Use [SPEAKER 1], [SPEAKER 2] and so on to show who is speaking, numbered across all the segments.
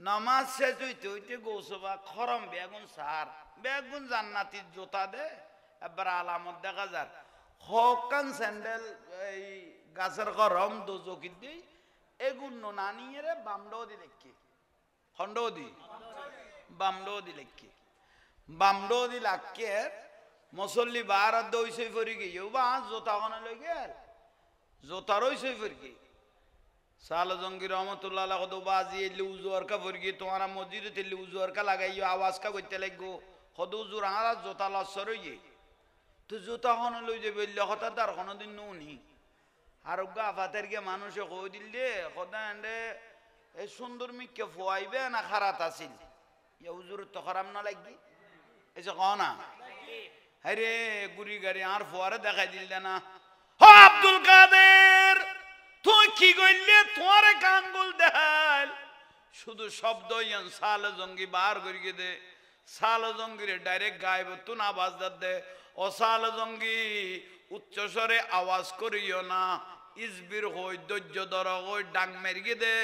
[SPEAKER 1] নামাজ শেষ হইতে হইতে গৌসবা খরম বেগুন সার বেগুন জান্নাতির জোতা দে এবার আলামত দেখা যার হকান স্যান্ডেল এই গাছের খরম দোজকি দি এগুন না নিয়ে রে বামডো দি লেখি খন্ডো দি বামডো দি লেখি বামডো দি লাখকে মুসল্লি বার দইসই ফরি গিয়ে বা জোতা কোনা লই গেল জোতারই সই ফরি গিয়ে साल जंगी रहमतुल्लाह अलैह को बाजी एली उजुर का फरगी तुम्हारा मस्जिद तेली उजुर का लगाइयो आवाज का कोई लगो खुद उजुर आरा जोता लसर ये तो जोता होने लो जे बेल्ले होता दार होने दिन नूनी आरोग्य आफातेर के मानुषे को दिल दे खुदा अंडे ए सुंदर मी के फुआइबे ना खरात आसिल ये उजुर तो खराब ना लगी ऐसे कौन आ अरे गुरी गरी आर फुआरे दिखाई दिल देना हो अब्दुल कादिर তুই কি কইলে তোর কাঙ্গুল দেখাল শুধু শব্দ ইয়ান সাল জঙ্গি বার করিয়ে দে সাল জঙ্গিরে ডাইরেক্ট গায়েব তুন আওয়াজ দে ও সাল জঙ্গি উচ্চ স্বরে আওয়াজ করিও না ইসবির হই ধৈর্য ধর হই ডাক মেরিয়ে দে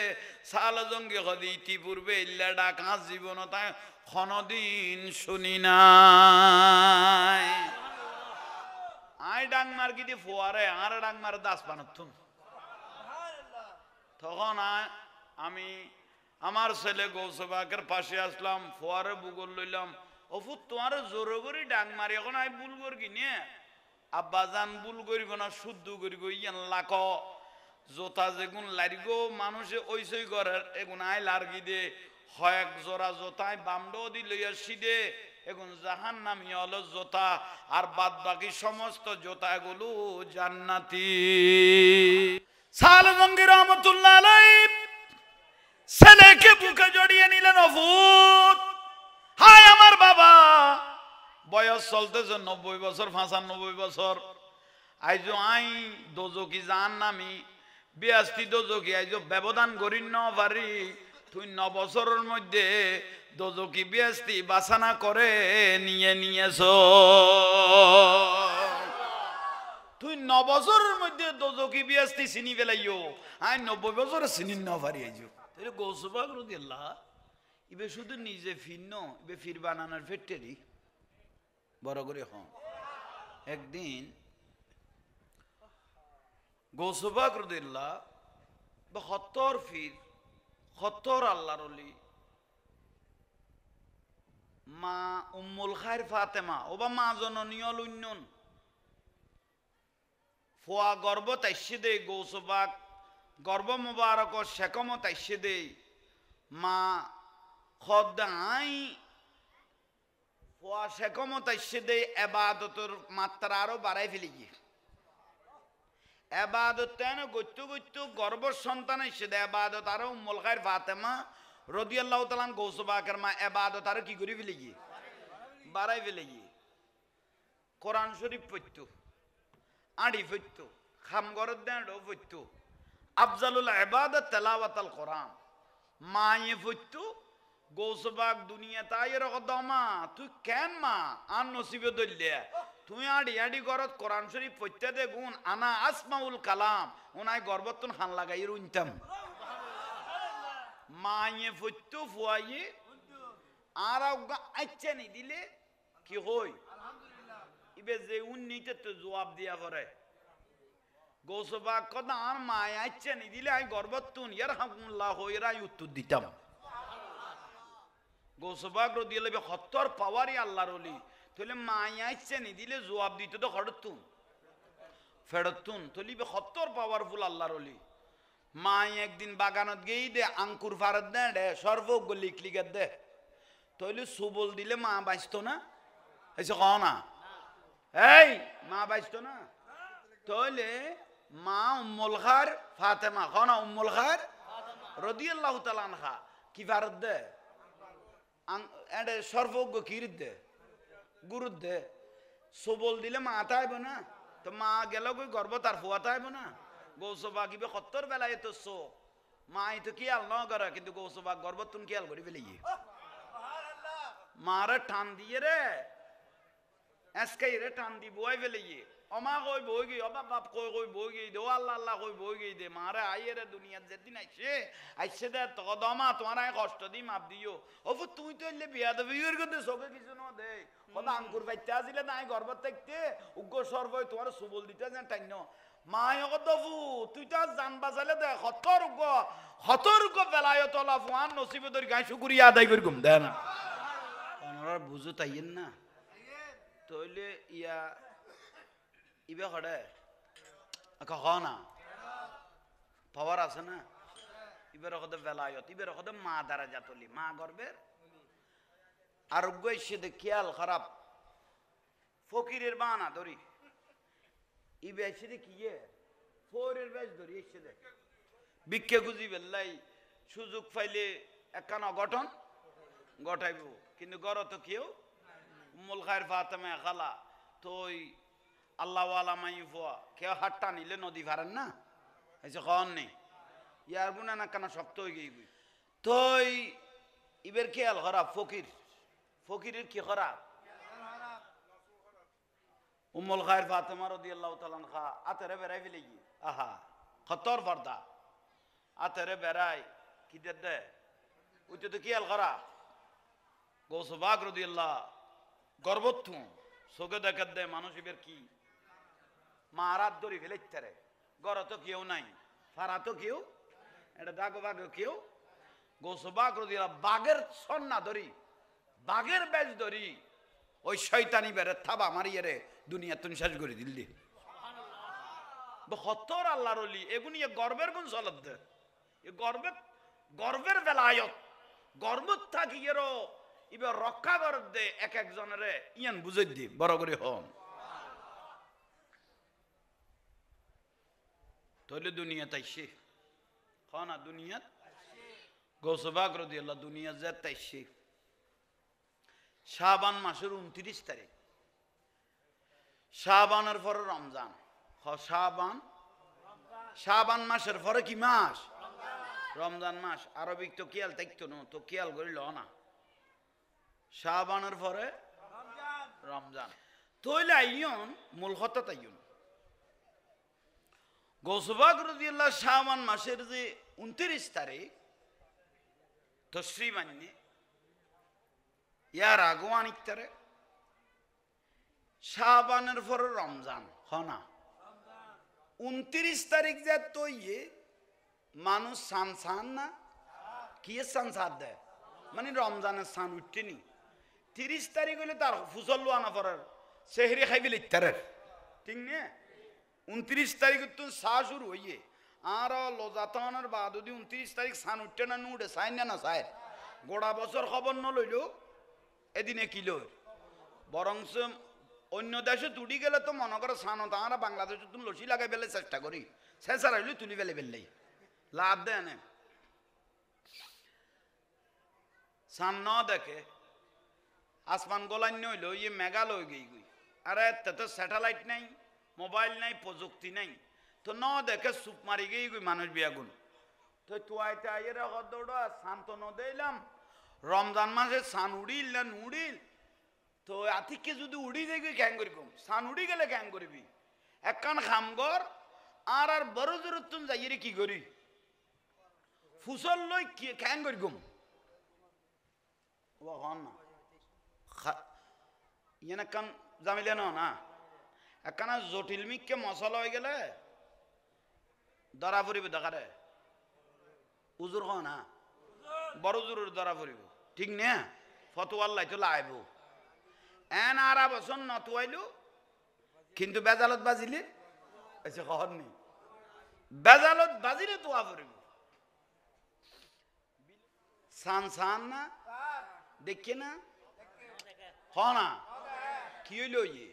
[SPEAKER 1] সাল জঙ্গি হদি ইতিপূর্বে ইল্লা ডাক আজ জীবন তাই কোনদিন শুনি নাই আই ডাক মার কি দি ফোয়ারে আর ডাক মার দাস বানাতুন তখন আমি আমার ছেলে গৌসবাকের পাশে আসলাম ফোয়ারে বুগল লইলাম অফু তোমার জোরে করে ডাং মারি এখন আই বুল করি কিনে আব্বা জান বুল করিব না শুদ্ধ করি গো ইয়ান লাখ জোতা যেগুন লারিগো মানুষে ওইসই করে এগুন আই লারগি দে হয় এক জোড়া জোতায় বামডো দি লইয়া সিদে এখন জাহান নামি হলো জোতা আর বাদ বাকি সমস্ত জোতাগুলো জান্নাতি সাল জঙ্গি রহমতুল্লাহ আলাইহি ছেলেকে বুকে জড়িয়ে নিলেন অফুত হায় আমার বাবা বয়স চলতেছে 90 বছর 95 বছর আইজো আই দোজকি জাহান্নামী 82 দোজকি আইজো ব্যবধান করিন ন পারি তুই 9 বছরের মধ্যে দোজকি 82 বাসনা করে নিয়ে নিয়েছো তুই 9 বছরের মধ্যে দোজকি 82 চিনি ফেলাইও আই 90 বছরে চিনি না পারি আইজো তাহলে গৌসবাক রাদিয়াল্লাহ ইবে শুধু নিজে ফিরন ইবে ফির বানানোর ফেটেরি বড় করে হন একদিন গৌসবাক রাদিয়াল্লাহ 72 ফির 70 আল্লাহর ওলি মা উম্মুল খায়র ফাতেমা ওবা মা জননীয় লুন্নন ফোয়া গর্ব তাইশে দে গৌসবাক গর্ব মুবারক শেকম তাইশে দে মা খদাই ফোয়া শেকম তাইশে দে ইবাদতের মাত্রা আরো বাড়াই ফেলি গিয়ে ইবাদত তেন গত্তু গত্তু গর্ব সন্তান এসে দে ইবাদত আরো উম্মুল খায়র ফাতেমা রাদিয়াল্লাহু তাআলা গৌসবাকের মা ইবাদত আরো কি করি ফেলি গিয়ে বাড়াই ফেলি গিয়ে কোরআন শরীফ পড়তো আড়ি ফইতো খাম গরদ দেঁড়ো ফইতো আফজালুল ইবাদত তেলাওয়াতুল কোরআন মায়ে ফইতো গৌসবাক দুনিয়া তাইর কদমা তুই কেন মা আন নসিবে দইলে তুই আড়ি আড়ি গরদ কোরআন শরীফ পড়তে দে গুণ আনা আসমাউল কালাম ওনাই গর্বতুন হান লাগাই রুনতাম মায়ে ফইতো ফুয়াইয়ে আর আচ্ছা নি দিলে কি হই ইবে যে উন্নিতে তো জবাব দিয়া করে গৌসবাক কথা আর মায় আচ্ছা নি দিলে আই গর্বতুন ইয়ারহামুল্লাহ এরাই উত্তর দিতাম গৌসবাক রাদিয়াল্লাহু 70 পাওয়ারই আল্লাহর ওলি তাহলে মায় আচ্ছা নি দিলে জবাব দিতে তো খড়তুন ফেরতুন তাহলে 70 পাওয়ারফুল আল্লাহর ওলি মায় একদিন বাগানত গেই দে আঙ্কুর ফারত দে সর্বজ্ঞ লিখলিকে দে তাহলে সুবল দিলে মা বাঁচতো না এসে কও না এই মা বাঁচতো না তাহলে মা উম্মুল খায়র ফাতেমা কোন উম্মুল খায়র রাদিয়াল্লাহু তাআলা আনহা কি ফারত দে এডে সর্বজ্ঞ কিরিত দে গুরু দে সুবল দিলে মা তাইব না তো মা গেল কই গর্ব তার ফুয়া তাইব না গৌসবাক ইবে 70 বেলায় তো সো মাই তো কি আল ন করে কিন্তু গৌসবাক গর্ব তুন কি আল করি ফেলি মারে টান দিয়ে রে এসকাই রে টান দি বই ফেলে অমা কই বই গই অবা বাপ কই বই গই দে আল্লাহ আল্লাহ কই বই গই দে মারে আইরে দুনিয়ার যেদিন আইছে দে তো দমা তোমার আই কষ্ট দি মাপ দিও ওফ তুই তো এলে বিয়া দেবে ইউর গদে সবে কিছু ন দে কত আঙ্কুর বাইতে আসিলে নাই গর্ভত থাকতে উগ্র সর্বই তোমার সুবল দিতে যেন টাইন মায় দফু তুই তো জান বাজালে দে হতর বেলায়ত আল্লাহ ফুয়ান নসিবে তোর গায়ে শুকরিয়া আদায় করি ঘুম দেয় না ওনারা বুঝো তাইয়েন না তইলে ইয়া ইবে হড়ে কহ না পাওয়ার আছে না ইবের হদে বেলায়ত ইবের হদে মা দ্বারা জাতলি মা গর্বের আরোগ্য এসে দে খেয়াল খারাপ ফকিরের বানা ধরি ইবে এসে দে কি ফোরের বেশ ধরি এসে দে ভিক্ষে খুঁজি বেল্লাই সুযোগ পাইলে একখান অঘটন ঘটাইব কিন্তু গড় তো কেউ উম্মুল খায়ের ফাতেমা খালা তো ওই আল্লাহওয়ালা মাই ফুয়া কেউ হাটটা নিলে নদী ভারেন না এসে কন নেই ইয়ার গুণা না কেন শক্ত হয়ে গিয়ে তো ইবের খেয়াল খারাপ ফকিরের কি খারাপ উম্মুল খায়ের ফাতেমা রাদিয়াল্লাহু তাআলা আনহা আতেরে বেড়াই ফেলে গিয়ে আহা খতর পর্দা আতেরে বেড়াই কি দে ওইটা তো খেয়াল খারাপ গৌসে পাক রাদিয়াল্লাহু গর্বত্ব চোখে দেখা দেয় মানুষ এবার কি মারাত ধরি ফেলেছে গড় তো কেউ নাই ফারা তো কেউ এটা দাগো বাগো কেউ গৌসে পাক রাদিয়াল্লাহু বাঘের সন্না ধরি বাঘের বেজ ধরি ওই শয়তানি বেড়ে থাবা মারিয়ে রে দুনিয়া তুমি শেষ করে দিল দি হতর আল্লাহর ওলি এগুনি গর্বের গুণ চলত দে গর্বের বেলায়ত গর্ব থাকি এরও এবার রক্ষা কর দে এক একজনের ইয়ান বুঝে দি বড় করে হন তাহলে দুনিয়া তাইছে না দুনিয়া গৌসে পাক রাদিয়াল্লাহু দুনিয়া যে তাইছে শাবান মাসের 29 তারিখ শাবানের পরে রমজান শাবান মাসের পরে কি মাস রমজান মাস আরবিক তো খেয়াল থাকতো না তো খেয়াল করিল না শাবানের পরে রমজান তইলে আইয়ন মূল কথা তাইয়ন গৌসে পাক রাদিয়াল্লাহু শাবান মাসের যে 29 তারিখ তশরি মান্নে ইয়ার আগোয়ান ইত্তারে শাবানের পরে রমজান হনা 29 তারিখ যে তো মানুষ সান না কি সান দেয় মানে রমজানের সান উঠতেনি 30 তারিখ হইলে তার ফুসল আনা পড়ার সেহরি খাইবে লিখতারে ঠিক না 29 তারিখ তো সা শুরু হইয়ে আর লজাতনের বাদ যদি 29 তারিখ সান উঠতে না নুড়ে সাইন না সাইর গোড়া বছর খবর ন লইল এদিনে কি লই বরংস অন্য দেশে তুলি গেলে তো মনে করে সানো তাঁরা বাংলাদেশে তুমি লসি লাগাই ফেলে চেষ্টা করি শেষার হইলে তুলি ফেলে ফেললেই লাভ দেয় না সান ন দেখে আসমান গোলান্য হইল ইয়ে মেঘালয় গই গই আরে তো স্যাটেলাইট নাই মোবাইল নাই প্রযুক্তি নাই তো ন দেখে সুপ মারি গই গই মানুষ বিয়াগুন তো তুয়াইতে আইয়ের দৌড়া সান তো ন দিলাম রমজান মাসে সান উড়িল না নুড়িল তো আতিককে যদি উড়ি দেখবি ক্যাং করিব সান উড়ি গেলে ক্যাং করবি একখান খামগর আর বড় জোর তুম যাইয়ে কি করি ফুসল লই ক্যাং করিগুম ও হন না ইয়ে একখান জামিলে না একখানা জটিল মিককে মশলা হয়ে গেলে ধরা পড়িব দেখারে উজুর হ না বড় জোরের ধরা পড়িব ঠিক না ফতোয়াল্লাই তো লাইব এন আর বছর নতুয়াইলু কিন্তু বেজালত বাজিলে এসে খবর নেই বেজালত বাজিলে তোয়া পড়িব সান না দেখে না হ না কি হইল ইয়ে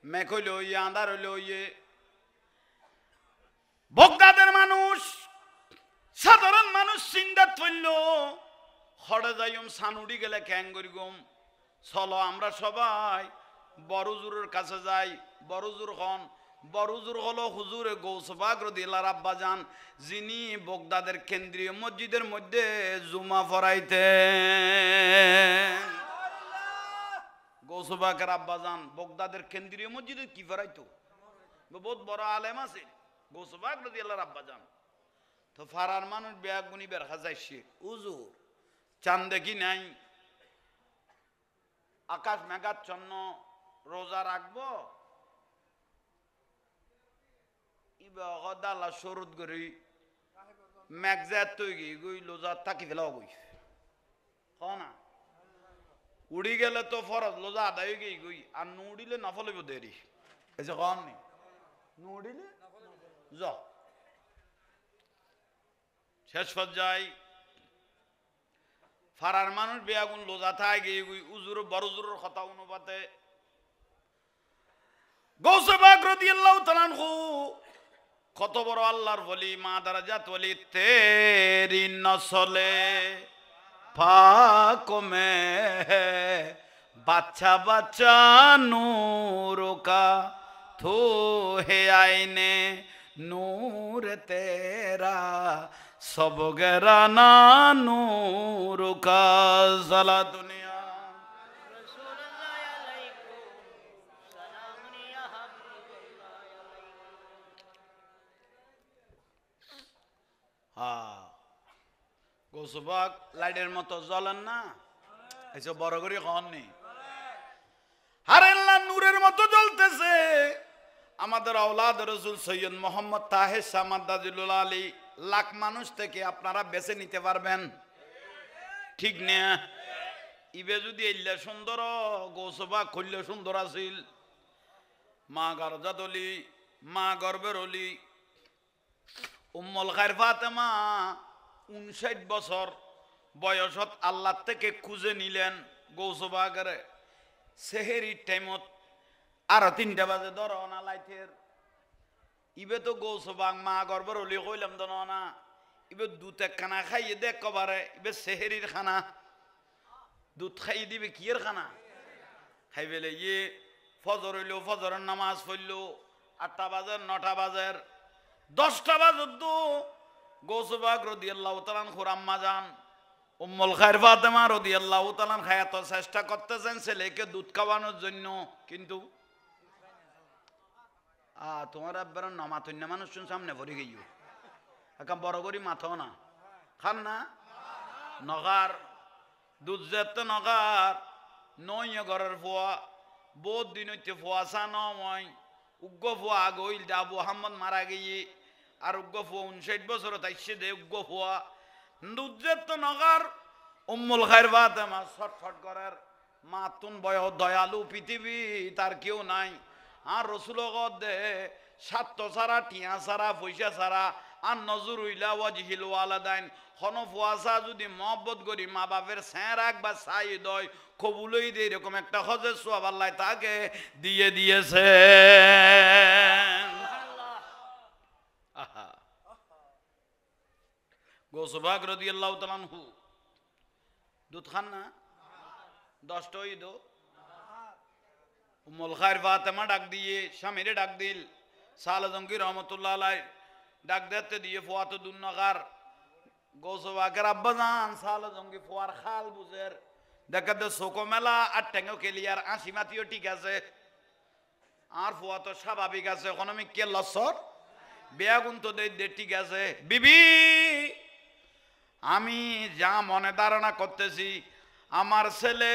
[SPEAKER 1] মেঘ হইল ইয়ে আন্ধার হইল ইয়ে বগদাদের মানুষ সাধারণ মানুষ চিন্তা থইল হড়ে যাইম সানুড়ি গেলে ক্যাং করিগম চলো আমরা সবাই বড়জুরের কাছে যাই বড়জুর হন বড়জুর হলো হুজুরে গৌসে পাক রাদিয়াল্লাহু আব্বা যান যিনি বগদাদের কেন্দ্রীয় মসজিদের মধ্যে জুমা পড়াইতেন গৌসে গৌসবাকের আব্বাজান বগদাদের কেন্দ্রীয় মসজিদে কি ফেরাইতো, বহুত বড় আলেম আছে গৌসবাক রাদিয়াল্লাহু আব্বাজান। তো ফারার মানুষ ব্যাগ গুনি বের খাজাইছে, হুজুর চাঁদ দেখি নাই, আকাশ মেঘাচ্ছন্ন, রোজা রাখবো, ইবাগদালা শরৎ করি মেঘজাত তৈরি গই লোজা থাকি ফেলা গই না, উড়ি গেলে তো ফরজ লোজা আদায় গই গই, আর নুড়িলে নফলিব দেরি এসে কম নেই, নুড়িলে য শেষ পর্যায়ে ফারার মানুষ বেয়াগুন লোজা থাই গিয়ে গই উজুর বড় উজুরের কথা অনুপাতে গৌসে পাক রাদিয়াল্লাহু তাআলা আনহু কত বড় আল্লাহর ওলি, মা দারাজাত ওলি, তেরি নসলে পাক মে বাচ্চা বাচ্চা নূর কা থো হে আইনে নূর তেরা সব গরানা নূর কা জালা দুনিয়া। গৌসবাক লাইটের মতো জ্বলেন না, এসব বড় করে কন নেই, হারেল্লা নূরের মতো জ্বলতেছে। আমাদের আওলাদ রাসূল সৈয়দ মোহাম্মদ তাহের সামাদাজুল আলী লাখ মানুষ থেকে আপনারা বেছে নিতে পারবেন, ঠিক না? ইবে যদি এল্লা সুন্দর গৌসবাক খুললে সুন্দর আছিল, মা গারজাত অলি, মা গর্বের অলি উম্মুল খায়র ফাতেমা 59 বছর বয়সত আল্লাহ থেকে খুঁজে নিলেন গৌসবাগের সেহেরির টাইমত, আর 3টা বাজে ধর না লাইটের, ইবে তো গৌসবাগ মা গর্বের অলি কইলাম তো না, ইবে দুধ একখানা খাইয়ে দেখ কবারে, ইবে সেহেরির খানা দুধ খাইয়ে দিবে কিয়ের খানা খাই ফেলে ইয়ে ফজর হইল, ফজরের নামাজ পড়ল 8টা বাজে, 9টা বাজের, 10টা বাজত তো গৌসবাক রাদিয়াল্লাহু তাআলা আনহুর আম্মা জান উম্মুল খায়র ফাতেমা রাদিয়াল্লাহু তাআলা খায়াত চেষ্টা করতেছেন ছেলেকে দুধ খাওয়ানোর জন্য, কিন্তু তোমার আব্বার নমাতন্য মানুষ সামনে পড়ে গিয়ে এখন বড় করি মাথাও না খান না নগার দুধ যেত নগার নয় ঘরের ফোয়া বহুত দিন হইতে ফোয়া চা নয় উগ্র ফোয়া আগইল আবু আহমদ মারা গিয়ে আর উগ্র ফোয়া 59 বছর তাইছে দে উগ্র ফোয়া দুধ যেত নগার উম্মুল খায়র ফাতেমা ছটফট করার মাতুন বয় দয়ালু পৃথিবী তার কেউ নাই, আর রসুল দে স্বার্থ ছাড়া টিয়া ছাড়া পয়সা ছাড়া আর নজর উইলা ওয়াজহিল ওয়ালাদাইন হনফুয়াশা যদি মহব্বত করি মা বাপের স্যাঁ রাখ বা চাই দয় কবুলই দিয়ে এরকম একটা হজের সোয়াব আল্লাহ তাকে দিয়ে দিয়েছে। গৌসবাক রাদিয়াল্লাহু তাআলা আনহু দুধ খান না 10টা ঈদ উম্মুল খায়র ফাতেমা ডাক দিয়ে স্বামীরে ডাক দিল, সালে জঙ্গির রহমতুল্লাহ আলাই ডাক দেখতে দিয়ে ফোয়াতো দুন্নগার গৌসবাকের আব্বাজান সালে জঙ্গি ফোয়ার খাল বুঝের দেখাতে চোখো মেলা আর টেঙ্গো কেলিয়ার আশি মাতিও ঠিক আছে, আর ফোয়াতো স্বাভাবিক আছে, ইকোনমিক কে লসর বেয়াগুন তো দে ঠিক আছে। বিবি আমি যা মনে ধারণা করতেছি আমার ছেলে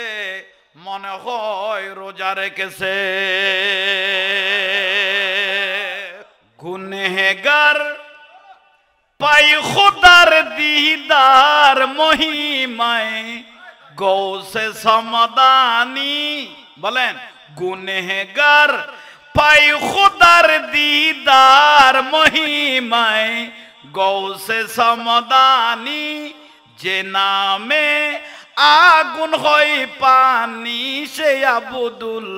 [SPEAKER 1] মনে হয় রোজা রেখেছে, গুনেহগার পাই খুদার দিদার মহিমায় গৌসে সমদানি, বলেন গুনেহগার পাই খুদার দিদার মহিমায় গৌসে সমদানি, যে নামে আগুন হয় পানি সে আবুদুল,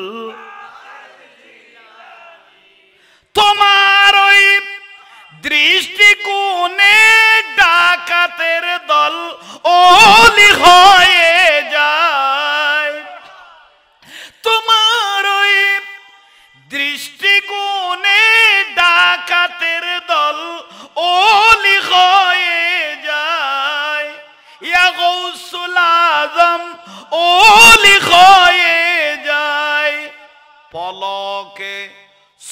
[SPEAKER 1] তোমার ওই দৃষ্টিকোণে ডাকাতের দল ওলি হয়ে যায়, তোমার ওই দৃষ্টিকোণে ডাকাতের দল ওলি হয়ে যায়, ইয়া গৌসুল আজম ওলি হয়ে যায়।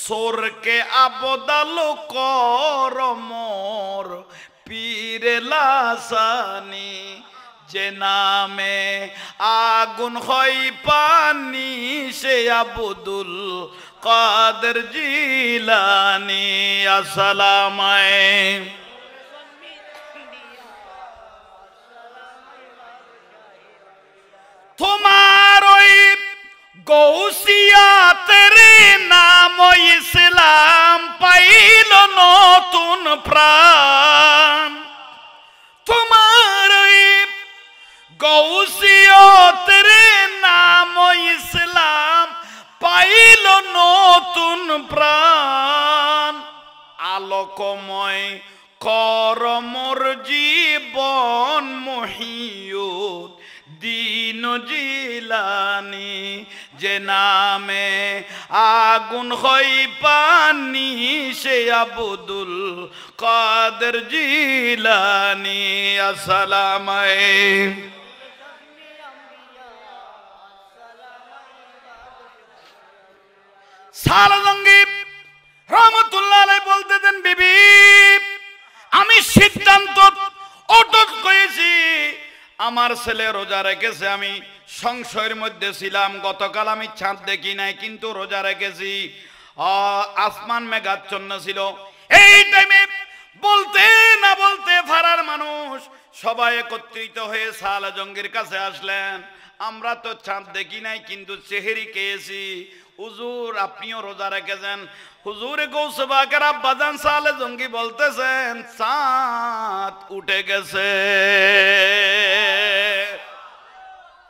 [SPEAKER 1] সোরকে আবদাল কর মোর পীরে লাসানি, যে নামে আগুন হয় পানি সে আব্দুল কাদের জিলানি। আসসালামায়ে তোমার ওই গৌসিয়াতের নাম ইসলাম পাইল নতুন প্রাণ। তোমার ওই গৌসিয়াতের নাম ইসলাম পাইল নতুন প্রাণ। আলোকময় কর মোর জীবন মহিয়ুত দিন জিলানি, যে নামে আগুন হয় পানি সে আব্দুল কাদের জিলানি। আসসালামায়ে সালাজঙ্গি রহমতুল্লাহ আলাইহি বলতেছেন, বিবি আমি সিদ্ধান্ত অটল করেছি, আমার ছেলে রোজা রেখেছে, আমি সংশয়ের মধ্যে ছিলাম, গতকাল আমি চাঁদ দেখি নাই কিন্তু রোজা রেখেছি, আসমান মেঘাচ্ছন্ন ছিল। এই টাইমে বলতে না বলতে ফারার মানুষ সবাই একত্রিত হয়ে সালাজঙ্গির কাছে আসলেন। আমরা তো চাঁদ দেখি নাই কিন্তু সেহরি খেয়েছি, হুজুর আপনিও রোজা রেখেছেন। হুজুর গৌস পাকের আব্বাজান সালাজঙ্গি বলতেছেন চাঁদ উঠে গেছে।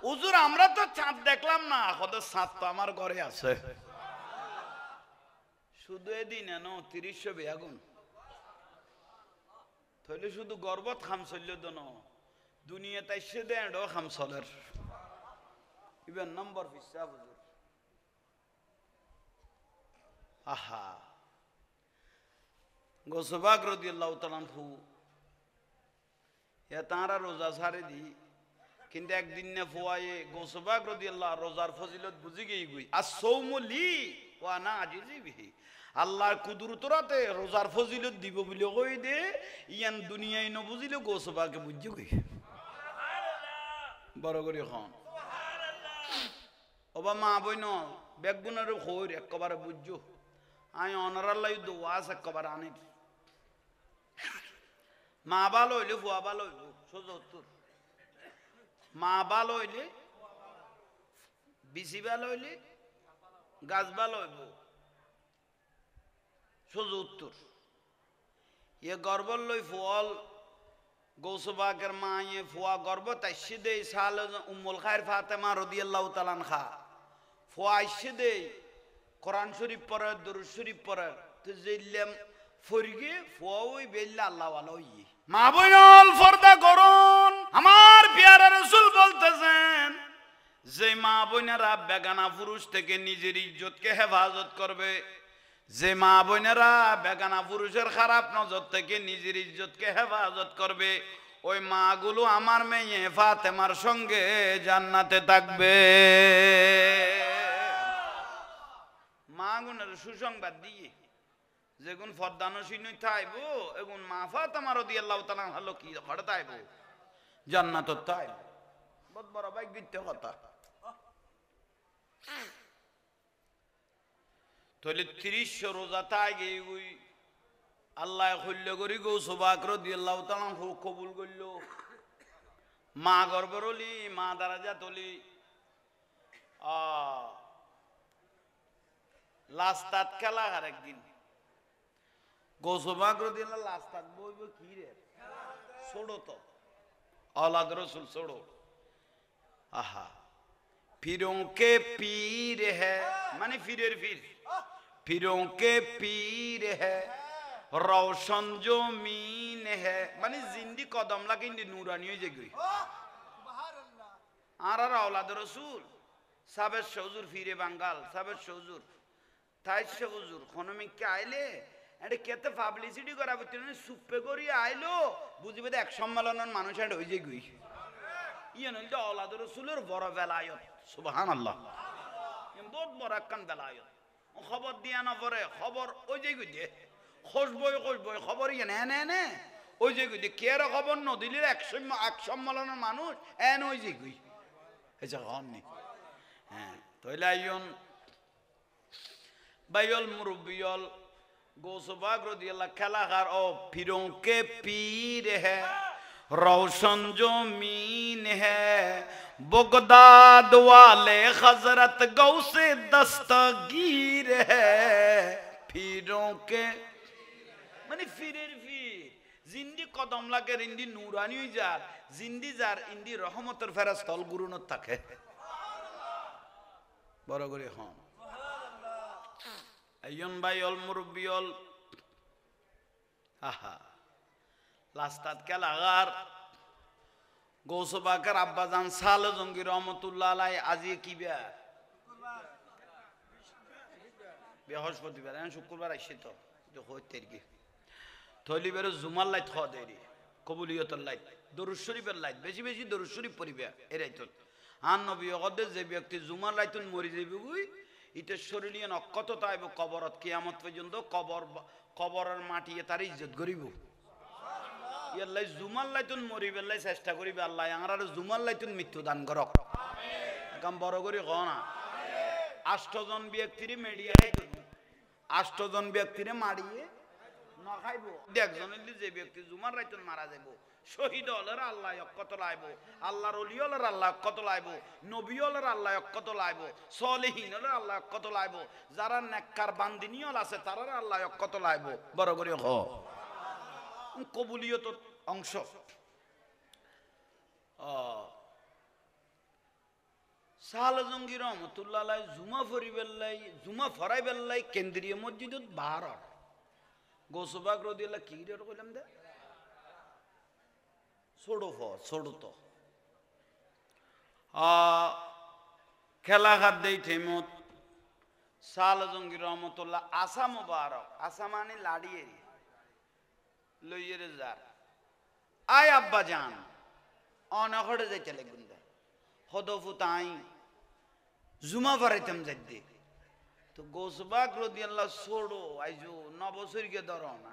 [SPEAKER 1] হুজুর আমরা তো চাঁদ দেখলাম না, কত চাঁদ তো আমার ঘরে আছে। শুধু এদিন এনো ৩০ বেগুন তাহলে শুধু গর্বত খাম চলল দন দুনিয়া তাই সে দেন খাম চলের ইবেন নম্বর পিসা হুজুর। আহা গোসবাগ রাদিয়াল্লাহু তাআলা আনহু এ তাঁরা রোজা ছাড়ে দি, কিন্তু একদিন না ফুয়ায়ে গোসবাগ রাদিয়াল্লাহু রোজার ফজিলত বুঝি গই গই আসসাউমু লি ওয়া আনা আজিজি বিহি। আল্লাহর কুদরতরাতে রোজার ফজিলত দিব বলে কই দে, ইয়ান দুনিয়ায় ন বুঝিলে গোসবাকে বুঝি গই বড় করে খান ওবা মা বইন বেগুনের খৈর একবারে বুঝছো আই অনারাল্লাই দোয়াস একবারে আনি মা ভালো হইলে ফুয়া ভালো হইব সোজা মা ভালো হইলে বিসি ভালো হইলে গাছ ভালো হইব সোজা উত্তর। এ গর্বর লই ফল গৌসবাগের মা ইয়ে ফুয়া গর্ব তাইসে দেই সাল উম্মুল খায়ের ফাতেমা রাদিয়াল্লাহু তাআলা আনহা ফুয়া আইসে দেই কোরআন শরীফ পড়ে দরুদ শরীফ পড়ে তো জেল্লাম ফরিগে ফুয়া ওই বেল্লা আল্লাহ ওয়ালা হই মা বইনল পর্দা করুন। আমার পেয়ারা রাসূল বলতেছেন যে মা বোনেরা বেগানা পুরুষ থেকে নিজের ইজ্জতকে হেফাজত করবে, যে মা বোনেরা বেগানা পুরুষের খারাপ নজর থেকে নিজের ইজ্জতকে হেফাজত করবে, ওই মাগুলো আমার মেয়ে ফাতেমার সঙ্গে জান্নাতে থাকবে। মা গুনের সুসংবাদ দিয়ে যেগুন ফরদানসীন থাইব এগুন মা ফাতেমা রাদিয়াল্লাহু তাআলা হলো কি ঘরে থাইব জান্নাতত থাইব। বহুত বড় ভাগ্যিত কথা। তাহলে ৩০ রোজা তাই গই আল্লাহ হল্য করি গৌসবাক রাদিয়াল্লাহু তাআলা কবুল করল। মা গর্বরলি মা দারাজা তলি লাস্তাত খেলা আর একদিন গৌসবাক রাদিয়াল্লাহু লাস্তাত বইব কি রে ছোড়ো তো औलाद रसूल छोड़ो। आहा फिरों के पीर है माने फिरेर फिर फिरों के पीर है रोशन जो मीन है माने जिंदी कदम लगे नूरानी हो जाएगी। आरा औलाद रसूल साबे शौजुर फिरे बंगाल साबे शौजुर ताई शौजुर खानों में क्या आइले এটা কেতে পাবলিসিটি করা হচ্ছে না সুপে করি আইলো বুঝিবে এক সম্মেলনের মানুষ এন্ড হই যে গই ইয়ে নইলে আওলাদ রাসূলের বড় বেলায়ত সুবহানাল্লাহ এম বহুত বড় কান বেলায়ত খবর দিয়া না পরে খবর ওই যে গই দিয়ে খসবই খবর ইয়ে নে ওই যে গই দিয়ে কে খবর নদিলে এক সম্মেলনের মানুষ এন ওই যে গই এসে হননি হ্যাঁ তইলে আইন বাইল মুরব্বিয়ল গৌসবাগ রাদিয়াল্লাহু খেলাকার ও পীरों के पीर है रोशन जमीन है बगदाद वाले हजरत गौसे दस्तगीर है पीरों के মানে ফিরের ফির জিন্দি কদম লাগে ইন্দি নুরানি যার জিন্দি যার ইন্দি রহমতের ফেরেশতা গুরুনত থাকে বড় করে হন আইয়ন ভাই অল মুরব্বিয়ল আহা লাস্তাত কেলাগার গৌসবাকার আব্বাজান সালে জঙ্গি রহমতুল্লাহ আলাই আজি কি বিয়া বৃহস্পতিবার শুক্রবার আসছে তো হইতে কি থলি বেরো জুমার লাইট খাওয়া দেরি কবুলিয়তের লাইট দরুদ শরীফের লাইট বেশি বেশি দরুদ শরীফ পড়িবে এরাই তো আন নবী কদের যে ব্যক্তি জুমার লাইতুন মরি যাইবে গুই ইতে শরীরিয়া নক্ষত তাইব কবরত কিয়ামত পর্যন্ত কবরের মাটিয়ে তার ইজ্জত করিব ইয়াল্লাই জুমার লাইতুন মরিবে লাই চেষ্টা করিবে আল্লাহ আংরার জুমার লাইতুন মৃত্যু দান করক কাম বড় করি ক না 8 জন ব্যক্তিরে মেডিয়ায় 8 জন ব্যক্তিরে মারিয়ে না খাইব একজনের যে ব্যক্তি জুমার রাইতুন মারা যাইব শহীদ হলের আল্লাহ কত লাইব আল্লাহর ওলি হলের আল্লাহ কত লাইব নবী হলের আল্লাহ কত লাইব সলিহিন হলের আল্লাহ কত লাইব যারা নেককার বান্দিনিয়ল আছে তারার আল্লাহ কত লাইব বড় করে হ কবুলিয়ত অংশ সাল জঙ্গি রহমতুল্লাহ আলাই জুমা ফরিবেল্লাই জুমা ফরাইবেল্লাই কেন্দ্রীয় মসজিদত বাহার গৌসবাগ রাদিয়াল্লাহু কি রে কইলাম দে ছোড়ো তো খেলা হাত দেই থেমত সাল জঙ্গি রহমতুল্লাহ আসা মুবারক আসা মানে লাড়িয়ে লইয়ে যার আয় আব্বা জান অনখড়ে যাইতে লাগুন দে হদফু তাই জুমা ফরাইতাম যাইতে তো গৌসবাগ রাদিয়াল্লাহু ছোড়ো আইজো 9 বছরকে ধরো না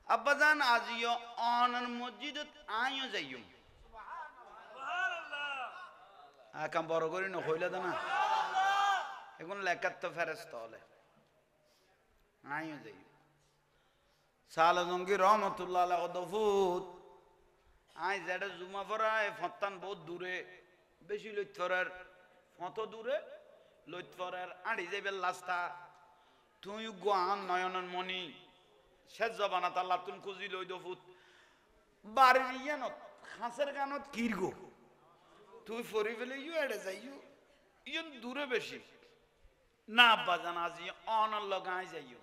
[SPEAKER 1] আব্বা জান আজিও অনন মসজিদত আইও যাইম সুবহানাল্লাহ আকাম বড় করি না হইলা না এখন লেখাত তো ফেরেশতা হলে আইও যাইম সাল জঙ্গি রহমতুল্লাহ আলাইহি হদফুত আই যেটা জুমা পড়ায় ফতান বহুত দূরে বেশি লইতফরের ফত দূরে লইতফরের আড়ি যাইবে লাস্তা তুই গোয়ান নয়নের মনি শেষ জবানাত আল্লাহ তুন খুঁজি লই দফুত বাড়ির ইয়ানত খাসের গানত কিরগো তুই ফরি ফেলে ইউ এড়ে যাইও ইয়ন দূরে বেশি না বাজান আজি অনর লগাই যাইও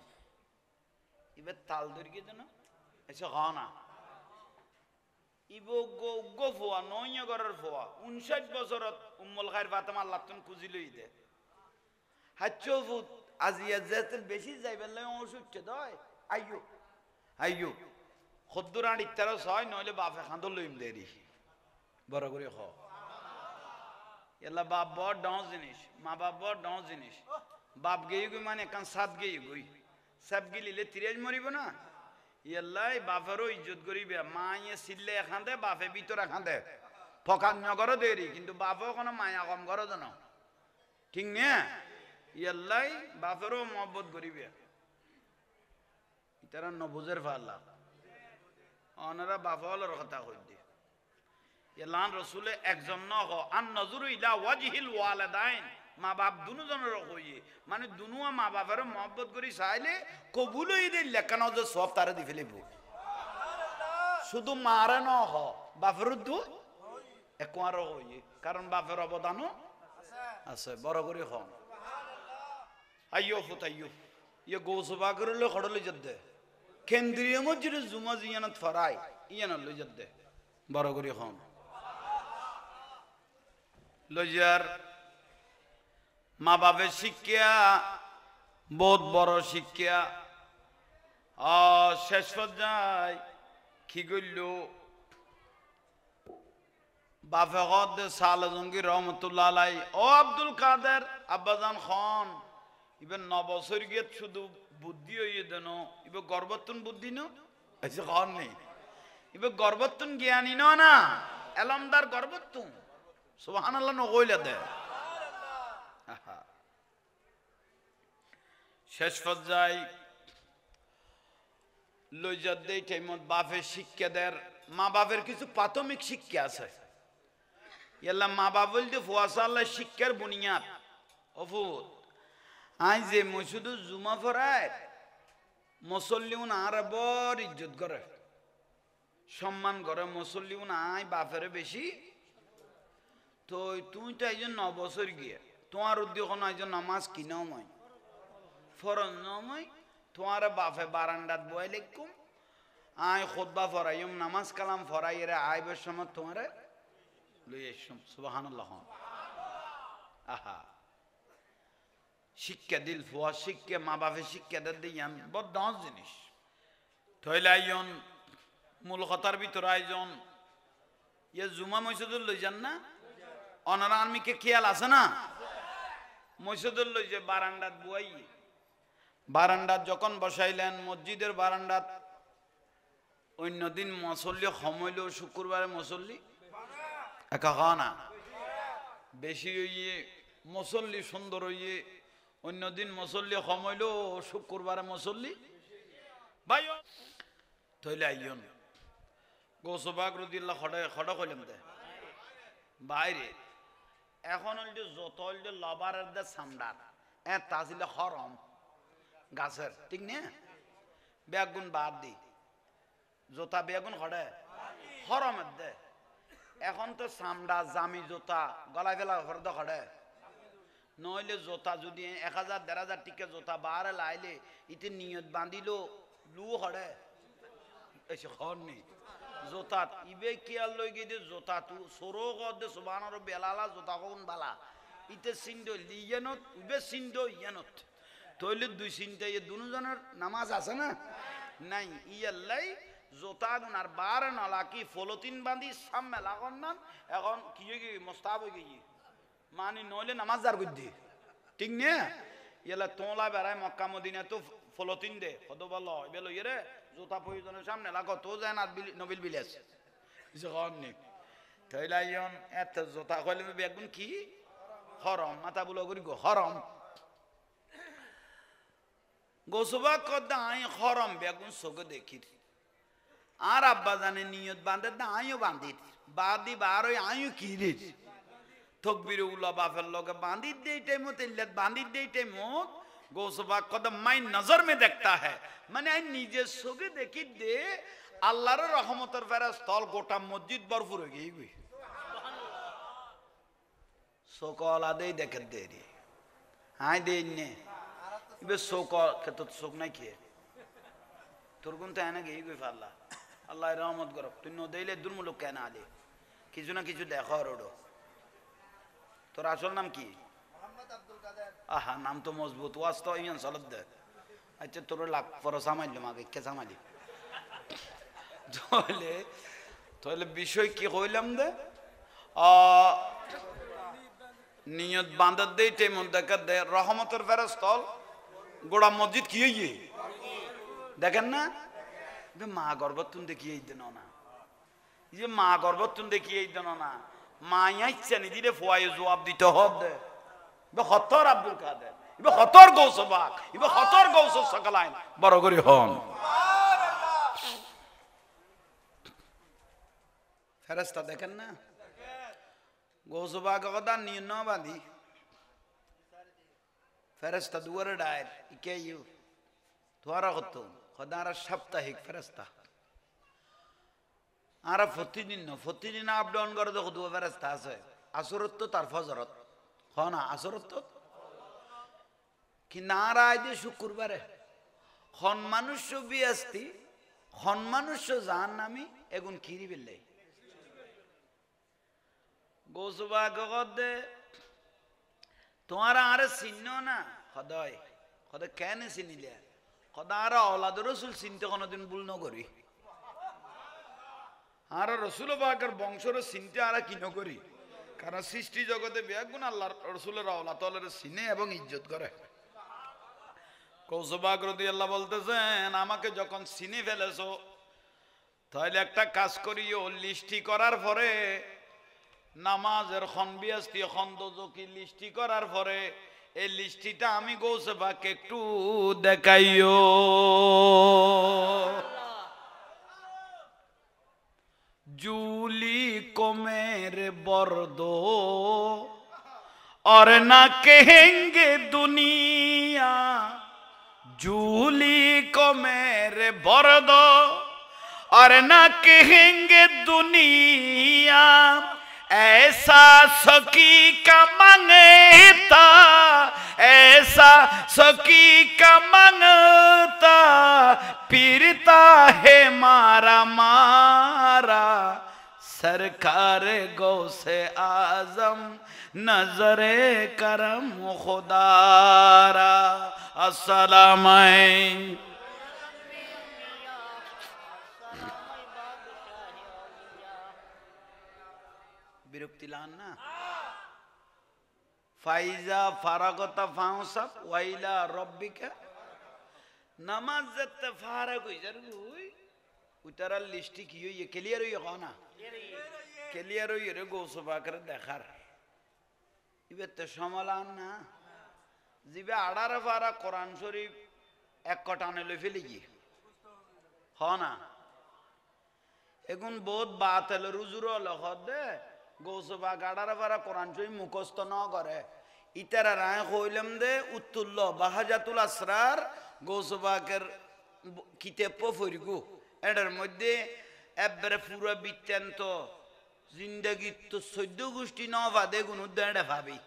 [SPEAKER 1] ইবে তাল ধরিয়ে দেন এসে হ না ইবো গো ফোয়া নয় ঘরের ফোয়া 59 বছরত উম্মুল খাইর ফাতেমা আল্লাহ তুন খুঁজি লই দে হাচ্চো ফুত আজিয়া যেতে বেশি যাইবেন লাই অসুচ্ছ দয় আইয়ো আইয়ো খদ্দুর আড়ি 1300 নইলে বাপে খান্দো লইম দেরি বড় করে হ এলা বাপ বড় ডাউ জিনিস মা বাপ বড় ডাউ জিনিস বাপ গেই গই মানে কান সাত গেই গই সব গিলিলে 30 মরিব না ইয়াল্লাই বাপেরও ইজ্জত করিবে মা ইয়ে সিল্লে খান্দে বাপে ভিতরে খান্দে ফকান নগর দেরি কিন্তু বাপও কোনো মায়া কম করো জানো ঠিক না ইয়াল্লাই বাপেরও মহব্বত করিবে তারা নবুজের ফাল্লা ওনারা বাফাওয়ালার কথা কই দি ইয়ালান রাসূলে একজন ন হ আন নজরু ইলা ওয়াজহিল ওয়ালিদাইন মা বাপ দুজনের কইয়ে মানে দুনুয়া মা বাপের মহব্বত করি চাইলে কবুল হই দে লেখানো যে সব তারে দি ফেলিব শুধু মারে ন হ বাপের দু একবার কইয়ে কারণ বাপের অবদানও আছে বড় করে হ আইয়ো ফুতাইয়ো ইয়ে গৌসবাগ করলে খড়লে যদ্দে কেন্দ্রীয় মসজিদে জুমা জিয়ানত ফরাই ইয়ানত লই যদ্দে বড় করে হন লইয়ার মা বাপের শিক্ষা বহুত বড় শিক্ষা শেষ পর্যায় কি করল বাপে কদ সাল জঙ্গি রহমতুল্লাহ আলাই ও আব্দুল কাদের আব্বাজান খান ইবে 9 বছর গিয়ে শুধু বুদ্ধি হইয়ে দেন ইবে গর্বত্তন বুদ্ধি ন এসে কর নেই ইবে গর্বত্তন জ্ঞানী না এলমদার গর্বত্তন সুবহানাল্লাহ নগইলা দে শেষ পর্যায়ে লইজাত দেই টাইমত বাপের শিক্ষা দের মা বাপের কিছু প্রাথমিক শিক্ষা আছে ইয়াল্লা মা বাপ বলতে ফুয়াশাল্লাহ শিক্ষার বুনিয়াদ অফুত আই যে মসজিদ জুমা ফরায় মুসল্লিউন আর বড় ইজ্জত করে সম্মান করে মুসল্লিউন আই বাপের বেশি তো তুই তো একজন 9 বছর গিয়ে তোমার উদ্যোগ একজন নামাজ কিনাও মই ফরজ নয় তোমার বাপে বারান্দাত বয় লিখুম আই খুতবা ফরাইম নামাজ কালাম ফরাইরে আইবের সময় তোমারে লই আসুম সুবহানাল্লাহ আহা শিক্ষা দিল ফুয়া শিক্ষা মা বাপে শিক্ষা দিয়ান বড় দাস জিনিস থইলে আইজন মূল কথার ভিতরে আইজন ইয়ে জুমা মসজিদুল লই যান না অনারা আর্মিকে খেয়াল আছে না মসজিদুল লই যে বারান্দাত বুয়াই বারান্দাত যখন বসাইলেন মসজিদের বারান্দাত অন্যদিন মুসল্লি সমইল শুক্রবারে মুসল্লি একা না বেশি হইয়ে মুসল্লি সুন্দর হইয়ে অন্যদিন মুসল্লি সমইল শুক্রবারে মুসল্লি ভাই তইলে আইয়ন গোসবাক রদিল্লাহ খড়া কইলাম দে বাইরে এখন হইল যত হইল লবারের দে সামডার তাজিলে হরম গাছের ঠিক না বেগুন বাদ দি জোতা বেগুন খড়ে হরমের দে এখন তো সামডা জামি জোতা গলায় ফেলা হরদ খড়ে নইলে জোতা যদি 1000 1500 টিকে জোতা বারে লাইলে ইতে নিয়ত বাঁধিল লু খড়ে এসে খড় নেই জোতা ইবে কিয়াল লই গিয়ে জোতা তু সরো গদে সুবহানার বেলালা জোতা কোন বালা ইতে সিন্দ লিয়ানত ইবে সিন্দ ইয়ানত তইলে দুই চিন্তা এই দুজনের নামাজ আছে না নাই ইয়াল্লাই জোতা গুনার বার নলা কি ফলতিন বাঁধি সামনে লাগন না এখন কি কি মোস্তাব হয়ে গিয়ে মানে নইলে নামাজ দার গুদ্ধি ঠিক না ইয়ালা তোলা বেড়ায় মক্কা মদিনা তো ফলতিন দে কত বলো বেলো ইয়ে জোতা প্রয়োজনের সামনে লাগো তো যায় না নবিল বিলাস নি তইলা ইয়ন এত জোতা কইলে বেগুন কি হরম মাথা বুলো করি গো হরম গোসবা কদা আই হরম বেগুন সগে দেখি আর আব্বা জানে নিয়ত বাঁধে না আইও বাঁধি বাদি বার ওই আইও কিরে তকবির উল্লা বাফের লগে বাঁধি দেই টাইমত ইল্লাত বাঁধি দেই টাইমত গোসবা কদা মাই নজর মে দেখতা হ্যায় মানে আই নিজে সগে দেখি দে আল্লাহর রহমতের ফেরেশতা গোটা মসজিদ ভরপুর হয়ে গই সকল আদেই দেখে দে রে আই দেই নে ইবে সকল কত শোক নাই কে তোর কোন তাই না গই গই আল্লাহ আল্লাহর রহমত করক তুই ন দেইলে দুর্মূলক কেন আলে কিছু না কিছু দেখো রোডো তোর আসল নাম কি মোহাম্মদ আব্দুল কাদের আহা নাম তো মজবুত ওয়াজ তো ইয়ান সালাত দে আচ্ছা তোর লাখ পর সামাইলাম আগে কে সামাইলি তাহলে বিষয় কি কইলাম দে নিয়ত বাঁধার দেই টাইম দেখা দে রহমতের ফেরেশতা গোড়া মসজিদ কি হইয়ে দেখেন না মা গর্ভতুন দেখিয়ে দেন না এই যে মা গর্ভতুন দেখিয়ে দেন না মা ইচ্ছা নি দিলে ফোয়ায় জবাব দিতে হবে হতর আব্দুল কাদের ইবে হতর গৌসবাক ইবে হতর গৌস সকলাইন বড় করে হন ফেরেশতা দেখেন না গৌসবাক কথা নিয়ন বাঁধি ফেরেশতা দুয়ারে ডায়ের ইকে ইউ তোরা কত খদারা সাপ্তাহিক ফেরেশতা আর প্রতিদিন আপ ডাউন করে দেখো দু ফেরেশতা আছে আসরত তো তার ফজরত হ না আসরত তো কি নারায় যে শুক্রবারে খন মানুষ বিয়াস্তি খন মানুষ জাহান্নামী এগুন খিরি বিল্লাই গোসবা গদে তোমার আরে চিহ্ন না সদয় সদয় কেন চিনিলে সদা আর অলাদ রসুল চিনতে কোনোদিন ভুল নকরি আর রসুল বাগের বংশর চিনতে আর কি নকরি কারণ সৃষ্টি জগতে বেগুন আল্লাহ রসুলের আওলাদ চিনে এবং ইজ্জত করে কৌসবাক রাদিয়াল্লাহু বলতেছেন আমাকে যখন চিনে ফেলেছো তাহলে একটা কাজ করিও, লিস্টি করার পরে নামাজের খনবিয়াস্তি খন্দজকি লিস্টি করার পরে এই লিস্টিটা আমি কৌসবাকে একটু দেখাইও। जूली को मेरे बर्दो और ना कहेंगे दुनिया, जूली को मेरे बर्दो और ना कहेंगे दुनिया, ऐसा सखी का मंगता, ऐसा सखी का मंगता, पीरता है मारा मारा, सरकार गौसे आजम नजरे करम खुदारा। अस्सलाम বিরক্তি লান না। ফাইজা ফারাগতা ফাউসাব ওয়াইলা রব্বিকা, নামাজ যেতে ফারাগ হই যার হই উতারার লিস্টি কি হই ক্লিয়ার হই না, ক্লিয়ার হই রে গোসবা করে দেখার ইবেতে সমালান না। জিবে আড়ারে ফারা কোরআন শরীফ এক কটানে লই ফেলি কি হ না, এখন বহুত বাতেল রুজুর লখত দে গৌসবা গাড়ারে ফারা কোরআন শরীফ মুখস্থ ন করে ইতারা রায় কইলাম দে উত্তুল্ল বাহাজাতুল আসরার গৌসবাকের কিতাব পড়িগু, এটার মধ্যে একবারে পুরো বৃত্তান্ত জিন্দেগি তো 14 গোষ্ঠী ন বাদে কোন উদ্যানটা ভাবি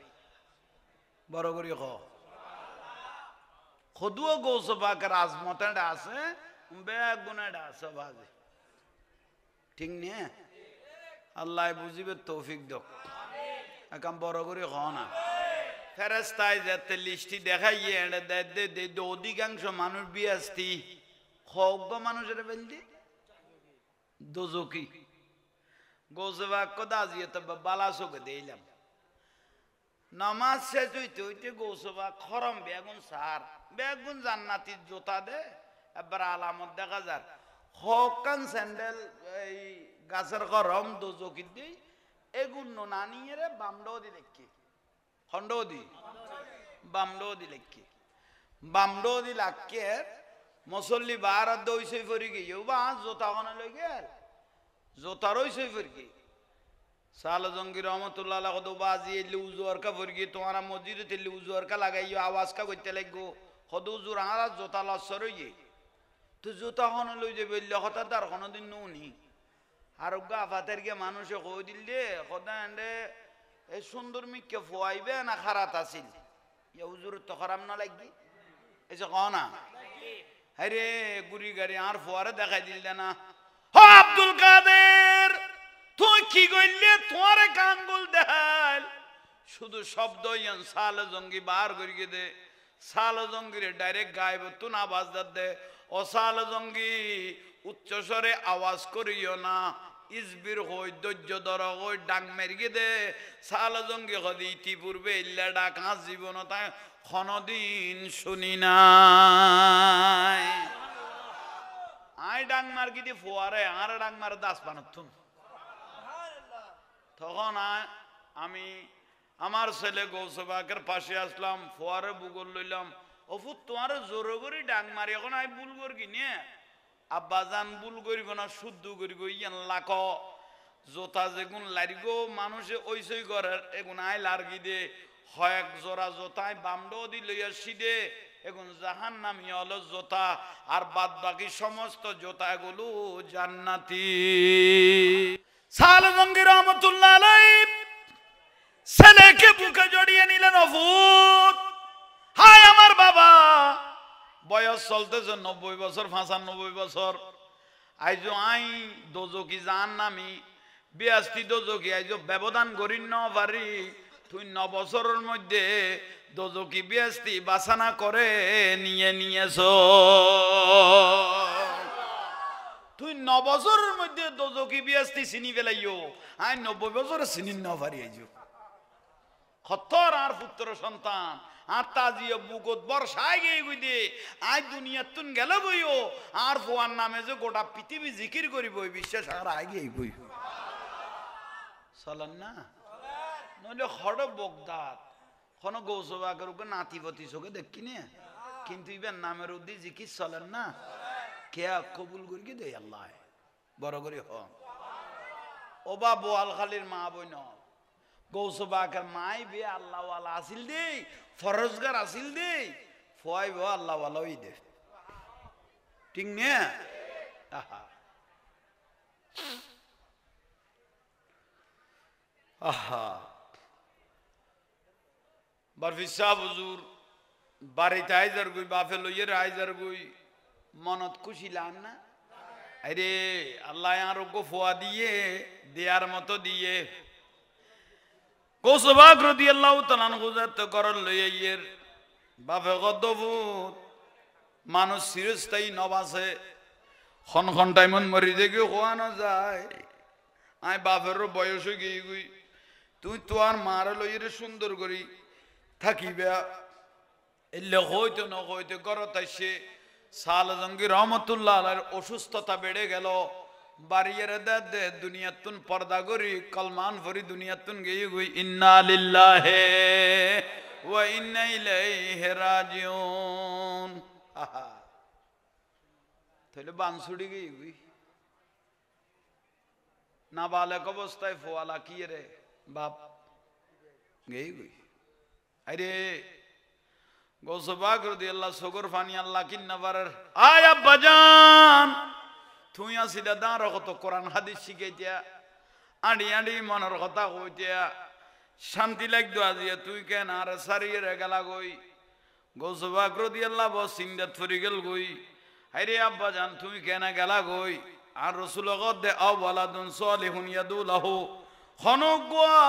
[SPEAKER 1] বড় করি খুদুও গৌসবাকের আজমতটা আছে বেগুনাটা আছে বাজে ঠিক নিয়ে আল্লাহ বুঝিবে তৌফিক দক একাম বড় করে খ না। ফেরেস্তায় যাতে লিস্টি দেখাইয়ে অধিকাংশ মানুষ বিয়াস্তি খজ্ঞ মানুষের বেলদি দোজকি গৌসবাক্য দাজিয়ে তো বালা চোখে দিলাম নামাজ শেষ হইতে হইতে গৌসবা খরম বেগুন সার বেগুন জান্নাতির জোতা দে এবার আলামত দেখা যার হকান স্যান্ডেল এই গাছের গরম দোজকি দিই এগুন নানিয়ে রে বামডো দি লেখি খন্ডও দি বামডো দি লেখি বামডো দি লাখকে মুসল্লি বার দই সই ফরি গিয়ে বা জোতা কোনে লই গেল জোতারই সই ফরি গিয়ে সাল জঙ্গি রহমতুল্লাহ আলাইহি কত বাজি এলি উজুর কা ফরি গিয়ে তোমারা মসজিদে তেলি উজুর কা লাগাইও আওয়াজ কা কইতে লাগগো খদ উজুর আরা জোতা লসর হইয়ে তো জোতা কোনে লই যে বললে হঠাৎ তার কোনদিন নুনি আর গা ফাতের গিয়ে মানুষে কই দিল দে খদা এন্ডে এই সুন্দর মিকে ফুয়াইবে না খারাপ আছিল ইয়া হুজুর তো খারাপ না লাগি এই যে কোনা আরে গুরি গাড়ি আর ফুয়ারে দেখাই দিল না হ আব্দুল কাদের তুই কি কইলে তোরে কাঙ্গুল দেখাল শুধু শব্দ ইয়ান সাল জঙ্গি বার করিয়ে দে সাল জঙ্গিরে ডাইরেক্ট গায়ব তুন আওয়াজ দে ও সাল জঙ্গি উচ্চ স্বরে আওয়াজ করিও না ইসবির হই ধৈর্য ধর হই ডাক মেরিয়ে দে সাল জঙ্গি হদি ইতিপূর্বে ইল্লা ডাক হাস জীবন তাই কোনদিন শুনি নাই আই ডাক মার কি দি ফোয়ারে আর ডাক মার দাস বানতুন তখন আমি আমার ছেলে গৌসবাকের পাশে আসলাম ফোয়ারে বুগল লইলাম অফুত তোমার জোর করে ডাক মারি এখন আই ভুল করি কিনে আব্বা জান ভুল করিব না শুদ্ধ করিব ইয়ান লাখ জোতা যেগুন লারিগো মানুষে ওইসই ঘরের এগুন আই লারগি দে হয়েক জোড়া জোতায় বামডো দি লইয়া সিদে এগুন জাহান নামি হলো জোতা আর বাদ বাকি সমস্ত জোতা গুলো জান্নাতি। সাল জঙ্গি রহমতুল্লাহ আলাইহি ছেলেকে বুকে জড়িয়ে নিলেন অফুত হায় আমার বাবা বয়স চলতেছে 90 বছর 95 বছর আইজো আই দোজকি জান নামি 82 দোজকি আইজো ব্যবধান করি ন পারি তুই 9 বছরের মধ্যে দোজকি 82 বাসনা করে নিয়ে নিয়েছ তুই 9 বছরের মধ্যে দোজকি 82 চিনি ফেলাইও আই 90 বছরে চিনি ন পারি আইজো খত্তর আর পুত্র সন্তান আর তাজিয়ে বুকত বর্ষায় গিয়ে গুই দে আজ দুনিয়ার তুন গেল গইও আর ফোয়ার নামে যে গোটা পৃথিবী জিকির করিব ওই বিশ্বাস আর আগে গই চলেন না নইলে হড় বগদাদ কোন গৌসবাগের উপর নাতিপতি চোখে দেখি না কিন্তু ইবেন নামের উদ্দি জিকির চলেন না কেয়া কবুল করি কি দে আল্লাহ বড় করে হ ওবা বোয়ালখালীর মা বই ন গৌসবাগের মাই বে আল্লাহওয়ালা আসিল দে ফরজগার আসিল দে ফয় বে আল্লাহওয়ালা ওই দে ঠিক নে আহা আহা বারফিসা হুজুর বাড়িতে আইজার গই বাফে লইয়ের আইজার গই মনত খুশি লান না আরে আল্লাহ আরোগ্য ফোয়া দিয়ে দেয়ার মতো দিয়ে কৌসবাগ রাদিয়াল্লাহু তাআলা আনহু তো করল লইয়ের বাফে গদ্দফুত মানুষ চিরস্থায়ী নবাসে খন টাইমন মরি দেখে খোয়ানো যায় আই বাপের বয়স হয়ে গিয়ে গুই তুই তো আর মার লইয়ের সুন্দর করি থাকিবে এলে হইতে ন হইতে করত আসে সাল জঙ্গি রহমতুল্লাহ আলাইহির অসুস্থতা বেড়ে গেল বাড়িয়ের দে দুনিয়াতুন পর্দা করি কলমান ভরি দুনিয়াতুন গিয়ে গুই ইন্না লিল্লাহি ওয়া ইন্না ইলাইহি রাজিউন আহা তাহলে বানসুড়ি গিয়ে গুই না বালক অবস্থায় ফোয়ালা কি রে বাপ গেই গুই আরে গৌসবাগ রাদিয়াল্লাহু সগর ফানি আল্লাহ কিন্নাবারের আয় আব্বাজান তুই আসিলা দাঁড় কত কোরআন হাদিস শিখাইতিয়া আড়ি আড়ি মনের কথা কইতিয়া শান্তি লাগতো আজিয়া তুই কেন আর সারিয়ে রে গেলা গই গৌসবাগ রাদিয়াল্লাহু বসিন্দাত ফরি গেল গই আরে আব্বাজান তুই কেন গেলা গই আর রাসূল গদে আওয়ালাদুন সালিহুন ইয়াদুলাহু খনগুয়া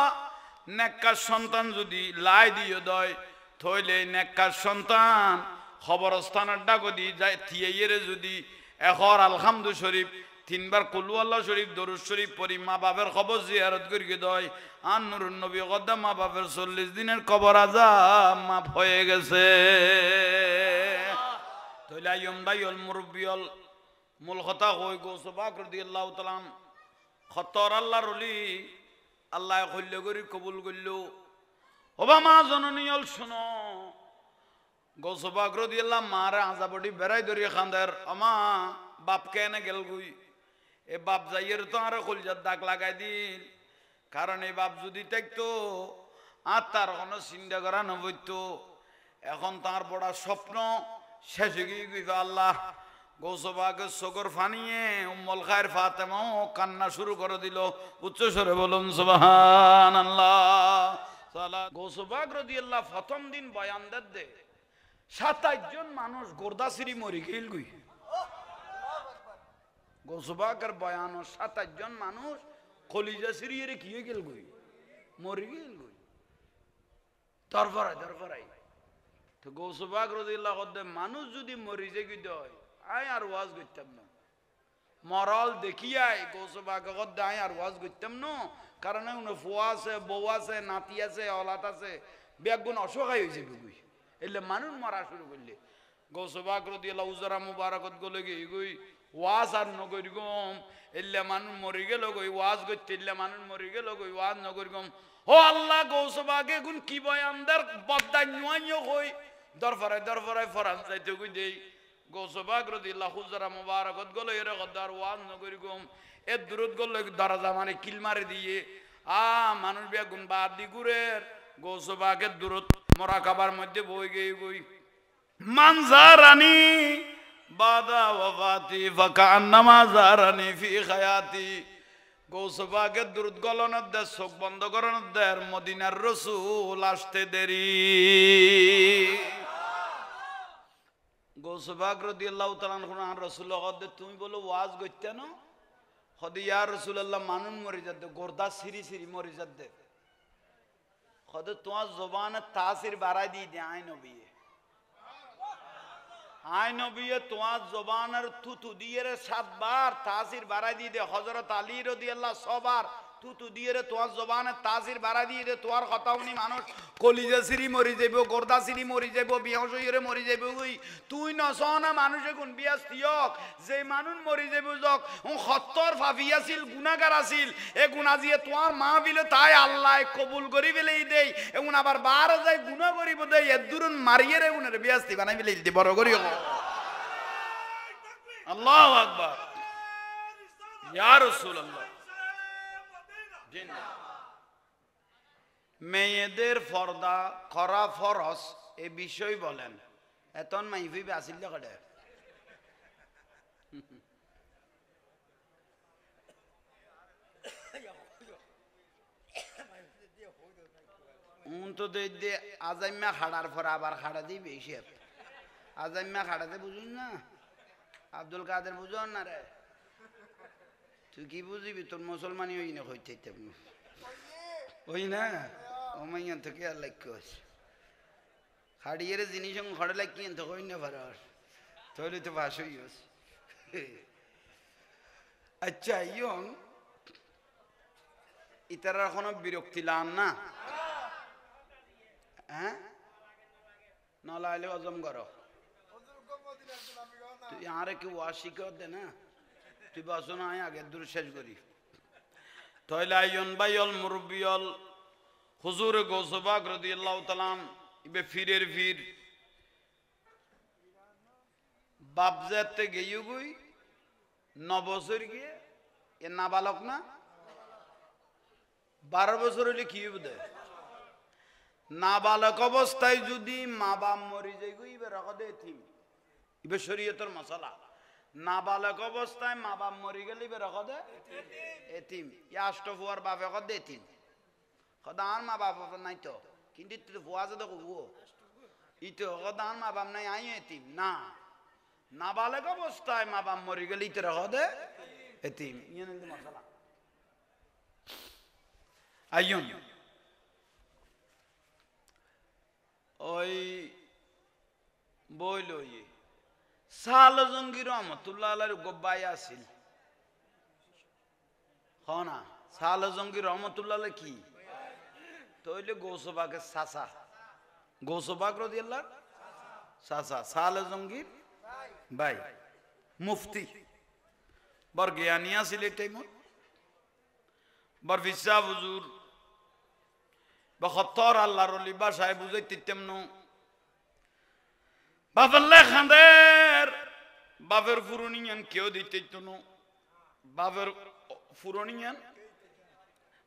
[SPEAKER 1] নেককার সন্তান যদি লাই দিও দয় থইলে নেককার সন্তান খবরস্থানের ডাকো দি যায় থিয়েরে যদি এখর আলহামদু শরীফ তিনবার কুলু আল্লাহ শরীফ দরুদ শরীফ পড়ি মা বাপের খবর জিয়ারত করি দয় আর নুরুন নবী গদা মা বাপের 40 দিনের কবর আযাব মাফ হয়ে গেছে তইলা ইয়মদাইল মুরব্বিয়ল মূল কথা কই গৌসবাগ রাদিয়াল্লাহু তাআলা খতর আল্লাহর ওলি আল্লাহ কইল করি কবুল করল ওবা মা জননীয়ল শুনো গৌসবাগ রাদিয়াল্লাহু মারে আজাবডি বেড়াই ধরি খান্দার আমা বাপ কেন গেল গুই এ বাপ যাইয়ের তো আর কলজার দাগ লাগাই দিল কারণ এই বাপ যদি দেখতো আর তার কোনো চিন্তা করা নবইতো এখন তার বড় স্বপ্ন শেষ হয়ে গিয়ে আল্লাহ গৌসবাগের চোখর ফানিয়ে উম্মুল খায়ের ফাতেমাও কান্না শুরু করে দিল উচ্চ স্বরে বলুন সুবহানাল্লাহ গৌসবাগ রাদিয়াল্লাহু প্রথম দিন বয়ান দে 27 জন মানুষ গোরদাসিরি মরি গেল গুই গৌসবাগের বয়ান 27 জন মানুষ কলিজা সিরিয়ে কি হয়ে গেল গুই মরি গেল গুই দরফরাই তো গৌসবাগ রাদিয়াল্লাহু মানুষ যদি মরি যে কি দয় আয় আর ওয়াজ করতাম না মরল দেখিয়াই গৌসবাগ আয় আর ওয়াজ করতাম না কারণ ফুয়া আছে বউ আছে নাতি আছে অলাত আছে বেগুন অসহায় হয়েছে বুগুই এলে মানুষ মরা শুরু করলে গৌসবাগ রাদিয়াল্লাহু উজরা মুবারকত গলে গই গই ওয়াজ আর নগরি গম এলে মানুষ মরি গেল গই ওয়াজ করতে এলে মানুষ মরি গেল গই ওয়াজ নগরি গম ও আল্লাহ গৌসবাগে গুন কি বয়ানদার বদ্দা নুয়াইও কই দরফরাই ফরান যাইতে কই দেই গৌসবাগ রাদিয়াল্লাহু উজরা মুবারকত গলে এর গদার ওয়াজ নগরি গম এ দুরুদ গলে দরজা মানে কিল মারে দিয়ে মানুষ বেগুন বাদ দি গুরের গৌসবাগের দুরুদ মুরাকাবার মধ্যে বই গই মানজারানি বাদা ওয়াফাতি ফাকান্নামা জারানি ফি হায়াতি গৌসবাগের দুরুদ গলনের দে চোখ বন্ধ করানোর দে মদিনার রাসূল আসতে দেরি গৌসবাগ রাদিয়াল্লাহু তাআলা আনহু রাসূল গদে তুমি বলো ওয়াজ করতে না খদি ইয়া রাসূলুল্লাহ মানুন মরি যাতে গোরদা সিরি মরি যাতে খদে তোমার জবানে তাসির বাড়াই দি আই নবী তোমার জবানের থুতু দিয়ে 7 বার তাসির বাড়াই দি দে হযরত আলী রাদিয়াল্লাহু 100 বার তু দিয়ে রে তোমার জবানে তাজির বাড়া দিয়ে রে তোমার কথা উনি মানুষ কলিজা সিরি মরি যাইব গোর্দা সিরি মরি যাইব বিহস হইরে মরি যাইব ওই তুই নসনা মানুষে কোন বিয়াস তিয়ক যে মানুষ মরি যাইব যক সত্তর ফাফি আছিল গুণাগার আছিল এ গুণা দিয়ে তোমার মা বিলে তাই আল্লাহ কবুল করি বেলেই দেই এগুন আবার বার যায় গুণা করিব দেই এর দূরন মারিয়ে রে উনের বিয়াস্তি বানাই বেলেই দিতে বড় করি আল্লাহু আকবার ইয়া রাসূলুল্লাহ মেয়েদের পর্দা করা ফরজ এ বিষয় বলেন এতন মাইফি আসিল কড়ে তো দে আজাইম্মা খাড়ার পর আবার খাড়া দিই বেশি আজাইম্মা খাড়াতে বুঝুন না আব্দুল কাদের বুঝুন না রে তুই কি বুঝিবি তোর মুসলমানি ওই না হইতে ওই না ওমাইয়া থেকে আর লক্ষ্য আছে খাড়িয়ে জিনিস খড়ে লাগিয়ে তো হই না পারার তাহলে তো বাস হই আচ্ছা ইয়ং ইতারা এখনো বিরক্তি লান না হ্যাঁ নলা আইলে হজম করো তুই আরে কেউ ওয়াশিকে দে না তুই বাসো না আগে দূর শেষ করি তাহলে আইয়ন বাইল মুরব্বিয়ল হুজুর গৌসবাগ রাদিয়াল্লাহু তাআলা ইবে ফিরের ফির বাপ যেতে গেইউ গই 9 বছর গিয়ে এ নাবালক না 12 বছর হলে কি হবে নাবালক অবস্থায় যদি মা বাপ মরি যাই গই ইবে রাখ দে থিম ইবে শরীয়তের মাসালা নাবালক অবস্থায় মা বাপ মরি গেলে ইবে রাখ দে এতিম ইয়া আষ্টফুয়ার বাপে কদ দে এতিম কদান মা বাপ নাই তো কিন্তু তুই ফুয়া যে দেখো ইতো কদান মা বাপ নাই আই এতিম না নাবালক অবস্থায় মা বাপ মরি গেলে ইতে রাখ দে এতিম ইয়ে নিতে মাসালা আইয়ন ওই বইল সাল জঙ্গি রহমতুল্লাহ আলাইহির গব্বাই আছিল হনা সাল জঙ্গি রহমতুল্লাহ আলাইহি কি তইলে গৌসবাগের চাচা গৌসবাগ রাদিয়াল্লাহু চাচা সাল জঙ্গির ভাই মুফতি বড় জ্ঞানী আছিল এই টাইম বড় ফিসা হুজুর বখতর আল্লাহর ওলি ভাষায় বুঝাইতে তেমন বাপের খান্দের বাপের ফুরনিয়ান কেউ দিতে তো বাপের ফুরনিয়ান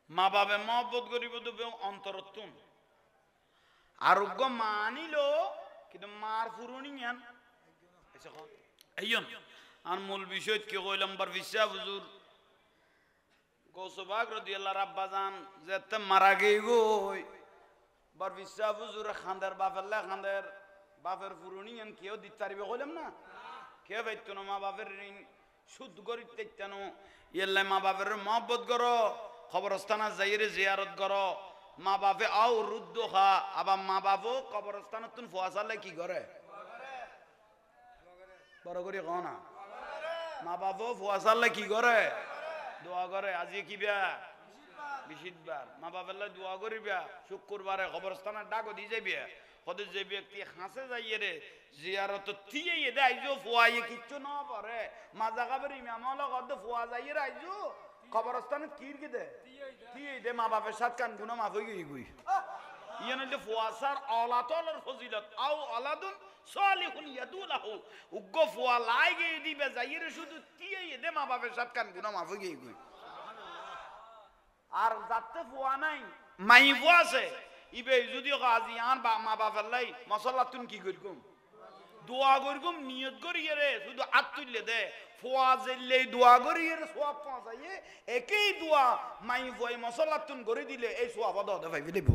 [SPEAKER 1] মা বাপে মহব্বত করিব দেবে অন্তরতুন আরোগ্য মানিল কিন্তু মার ফুরনিয়ান এইন আর মূল বিষয় কি কইলাম বার বিশ্বাস হুজুর গৌসবাগ রাদিয়াল্লাহু আব্বাজান যেতে মারা গই গই বার বিশ্বাস হুজুর খান্দের বাপের খান্দের বাপের ফুরনিয়ান কেউ দিতে পারবে কইলাম না কে পাইতো না মা বাপের ঋণ শুদ্ধ করি তেইতানো ইল্লা মা বাপের মহব্বত করো কবরস্থানে যাইরে জিয়ারত করো মা বাপে আও রুদ্দ খা আবার মা বাপও কবরস্থানত তুন ফুয়াসালে কি করে বড় করে কও না মা বাপও ফুয়াসালে কি করে দোয়া করে আজি কি বিয়া বিশিদবার মা বাপের দোয়া করিবা শুক্রবারে কবরস্থানে ডাকো দি যাইবে কদে যে ব্যক্তি হাসে যাইয়ে রে জিয়ারত থিয়ে দে আইজো ফুয়াইয়ে কিচ্ছু না পারে মা জাগাবের ইমাম হলো কদ ফুয়া যাইয়ে আইজো কবরস্থানে কির কি দে থিয়ে দে মা বাপের সাথ কান গুনাহ মাফ হই গই ইয়ে নইলে ফুয়াসার আওলাতর ফজিলত আও আলাদুন সালিহুন ইয়াদুলাহু উগ্গ ফুয়া লাগে দিবে যাইয়ে রে শুধু থিয়ে দে মা বাপের সাথ কান গুনাহ মাফ হই গই আর যাতে ফুয়া নাই মাই ফুয়া আছে ইবে যদি আজি আর মা বাপের লাই মশলা তুন কি করগুম দোয়া করগুম নিয়ত করিয়ে রে শুধু হাত তুললে দে ফোয়া জেললে দোয়া করিয়ে রে সোয়াব পৌঁছাইয়ে একই দোয়া মাই ফুয়াই মশলা তুন করে দিলে এই সোয়াব দে ভাইবে দেব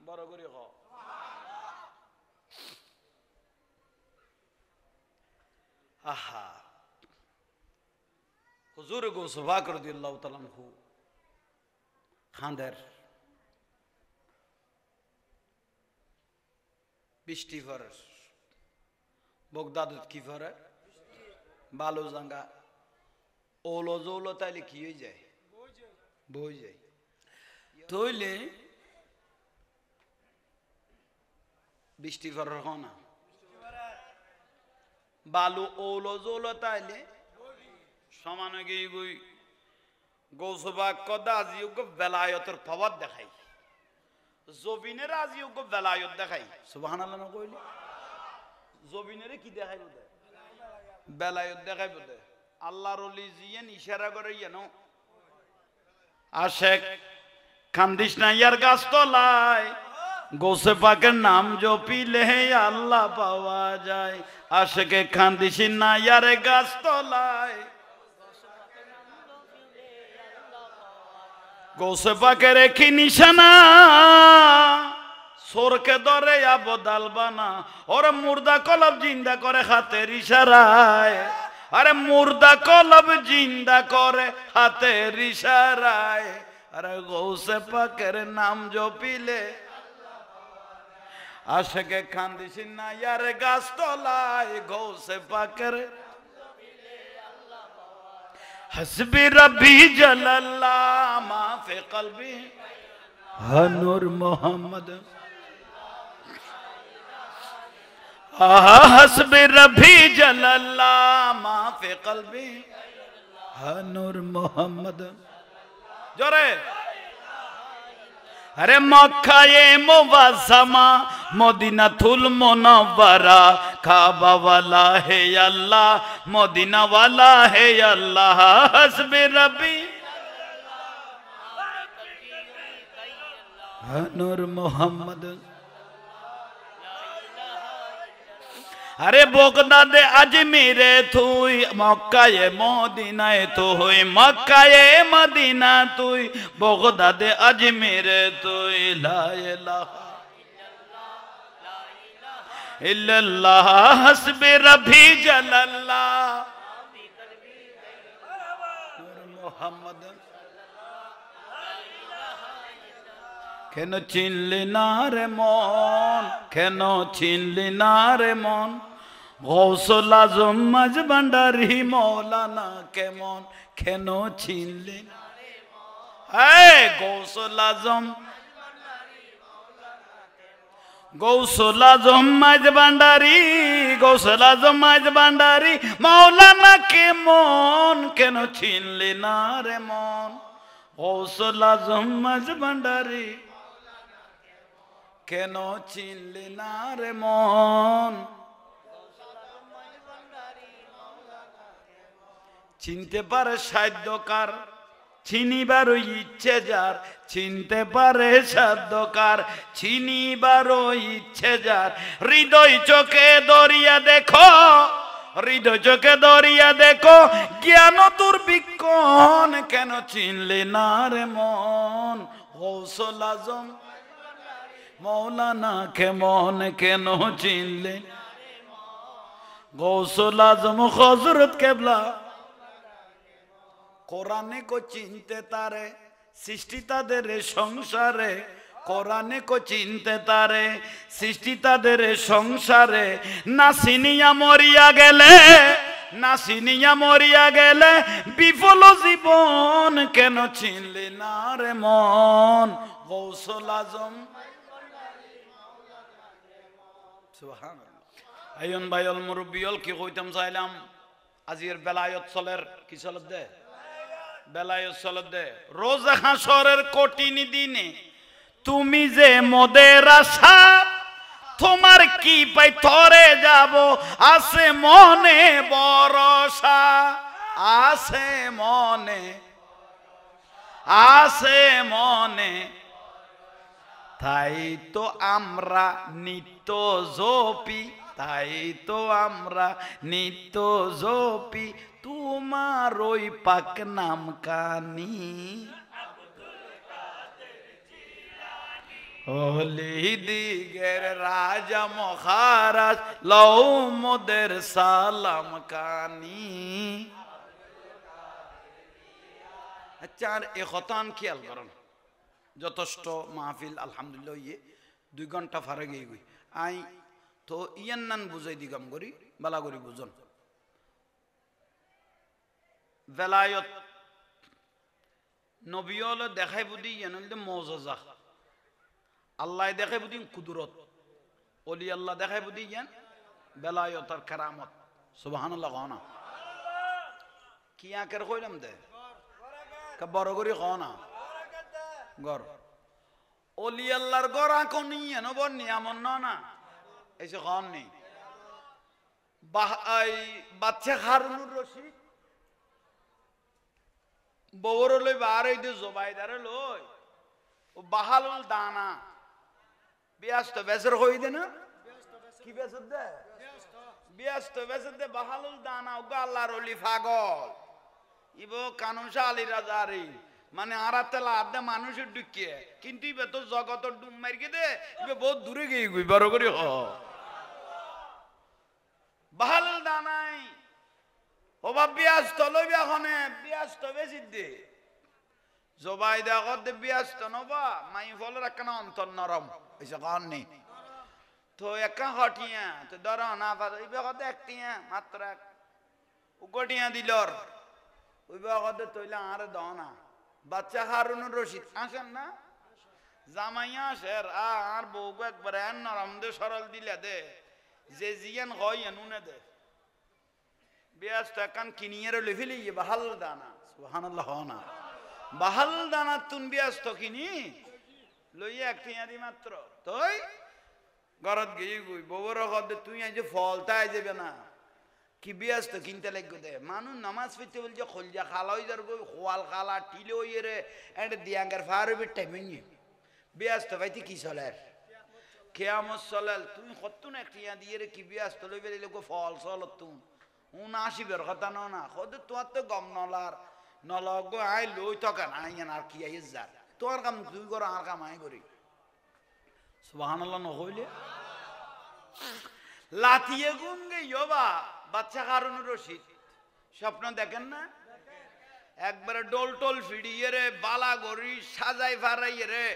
[SPEAKER 1] বড় করে হ আহা হুজুর গৌসবাগ রাদিয়াল্লাহু তাআলা আনহু খান্দের বৃষ্টি পরে বগদাদত কি পরে বালু জাঙ্গা ওলো জৌলো তাইলে কি হয়ে যায় বই যাই তইলে বৃষ্টি করার না বালু ওলো জোলো তাইলে সমান গিয়ে গুই গৌসবাগ কদা আজিয়োগ্য বেলায়তের পাওয়ার দেখাই জবিনের আজিয়োগ্য বেলায়ত দেখাই সুবহানাল্লাহ না কইলি জবিনের কি দেখাই বোধ বেলায়ত দেখাই বোধ আল্লাহর ওলি জিয়েন ইশারা করে জানো আশেক কান্দিস না ইয়ার গাছ তলায় গৌসে পাকের নাম জপিলে আল্লাহ পাওয়া যায় আশেকে কান্দিস না ইয়ার গাছ তলায় গৌসে পাকের কি নিশানা সোরকে ধরে আবদাল বানা ওরে মুর্দা কলব জিন্দা করে হাতের ইশারায় আরে মুর্দা কলব জিন্দা করে হাতের ইশারায় আরে গৌসে পাকের নাম জপিলে আশেকে কান্দিস না ইয়ার গাছ তলায় গৌসে পাকের हस्बी रब्बी जल्लल्लाह माफे कल्बी हनूर मोहम्मद हस्बी रब्बी जल्लल्लाह माफे कल्बी हनूर मोहम्मद जोरे अरे मक्का ये मुवज़्ज़मा मदीनातुल मुनव्वरा काबा वाला है अल्लाह मदीना वाला है अल्लाह हस्बी रब्बी नूर मोहम्मद अरे बोगदादे अजमीरे तुई मक्का ये मदीना तुई मक्का ये मदीना तुई बोगदादे अजमीरे तुई ला इलाहा इल्लल्लाह हस्बी रब्बी जल्लल्लाह नूर मोहम्मद কেন চিনলি না রে মন কেন চিনলি না রে মন গৌসুল আজম মাঝ ভান্ডারী মৌলানা কেমন কেন চিনলি না রে মন এই গৌসুল আজম গৌসুল আজম মাঝ ভান্ডারী গৌসুল আজম মাঝ ভান্ডারী মৌলানা কেমন কেন চিনলি না রে মন গৌসুল আজম মাঝ ভান্ডারী কেন চিনলি না রে মন চিনতে পারে সাধ্যকার চিনিবার ইচ্ছে যার চিনতে পারে সাধ্যকার চিনিবার ইচ্ছে যার হৃদয় চোখে দরিয়া দেখো হৃদয় চোখে দরিয়া দেখো জ্ঞান দুর্ভিক্ষণ কেন চিনলি না রে মন গৌসুল আজম মৌলানা কেমন কেন চিনলে গৌসুল আজম হযরত কেবলা কোরআনে কো চিনতে তারে সৃষ্টি তাদের সংসারে কোরআনে কো চিনতে তারে সৃষ্টি তাদের সংসারে না চিনিয়া মরিয়া গেলে না চিনিয়া মরিয়া গেলে বিফল জীবন কেন চিনলি না রে মন গৌসুল আজম আইন ভাইল মুরব্বিয়ল কি কইতাম চাইলাম আজির বেলায়ত চলের কি চলত দে বেলায়ত চলত দে রোজা হাসরের কঠিন দিনে তুমি যে মোদের আশা তোমার কি পাই তরে যাব আছে মনে ভরসা আছে মনে তাই তো আমরা নিত্য জপি তাই তো আমরা নিত্য জপি তোমার ওই পাক নাম কানি ওলি দিগের রাজা মহারাজ লও মোদের সালাম কানি আচ্ছা আর এ খতান খেয়াল করুন যথেষ্ট মাহফিল আলহামদুলিল্লাহ ইয়ে 2 ঘন্টা ফারে গই গই আই তো ইয়ান নান বুঝাই দিগাম করি বালা করি বুঝন বেলায়ত নবী হলো দেখাই বুদ্ধি জানলে মজা, আল্লাহ দেখাই বুদ্ধি কুদরত, অলি আল্লাহ দেখাই বুদ্ধি জান বেলায়ত আর কেরামত। সুবহানাল্লাহ কনা কি আঁকের কইলাম দে বড় করি কনা গর অলি আল্লাহর গর আঁকো নিয়ে নব নিয়ামন না এসে কন নেই বাচ্চা হারুনুর রশিদ বউর লই বার এই জোবাইদারে লই ও বাহালুল দানা ব্যস্ত বেসর হই দে না কি বেসর দে ব্যস্ত বেসর দে বাহালুল দানা ও আল্লাহর অলি পাগল ইব কানুষা আলী রাজারি মানে আরাতেলা আদে মানুষের ঢুকিয়ে কিন্তু ইবে তো জগতের ডুম মারকে দে ইবে বহুত দূরে গিয়ে গুই বড় করে হ বাহালুল দানাই ওবা ব্যস্ত লইবি এখনে ব্যস্ত বেশি দে জোবাইদা কদ ব্যস্ত নবা মাই ফলের একখানা অন্তর নরম এসে কন নেই তো একা হটিয়া তো ধর না পারে ইবে কদ একটিয়া মাত্র এক উগটিয়া দিলর ওইবা কদ তৈলা আর দাও না বাচ্চা হারুনুর রশিদ আসেন না জামাইয়া আসের আর বউ একবার এন নরম দে সরল দিলে দে যে জিয়ান হয় এনুনে দে ব্যস্ত একান কিনিয়ে লিফিলি বাহাল দানা সুবহানাল্লাহ না বাহাল দানা তুন ব্যস্ত কিনি লইয়া একটিয়া দি মাত্র তুই গরত গিয়ে গুই বউর কদ তুই আজ ফলটা আই যাবে না কি ব্যস্ত কিনতে লাগবে দে মানুষ নামাজ পড়তে বলছে খলজা খালা হয়ে যার গই খোয়াল খালা টিলে হইয়ে রে এটা দিয়াঙ্গার ফার হইবে টাইমিং ব্যস্ত ভাইতে কি চলে কেয়ামত চলাল তুমি কত্তুন একটিয়া দিয়ে রে কি ব্যস্ত লইবে লোক ফল চল তুন আসিবের কথা না খদ তোমার তো গম নলার নলগ আই লই তখন আইন আর কি আই যার তোমার কাম তুই করো আর কাম আই করি সুবহানাল্লাহ নহইলে লাতিয়ে গুঙ্গে ইয়োবা বাচ্চা হারুনুর রশিদ স্বপ্ন দেখেন না একবারে ডোল টোল ফিডিয়ে রে বালা গরি সাজাই ফারাই রে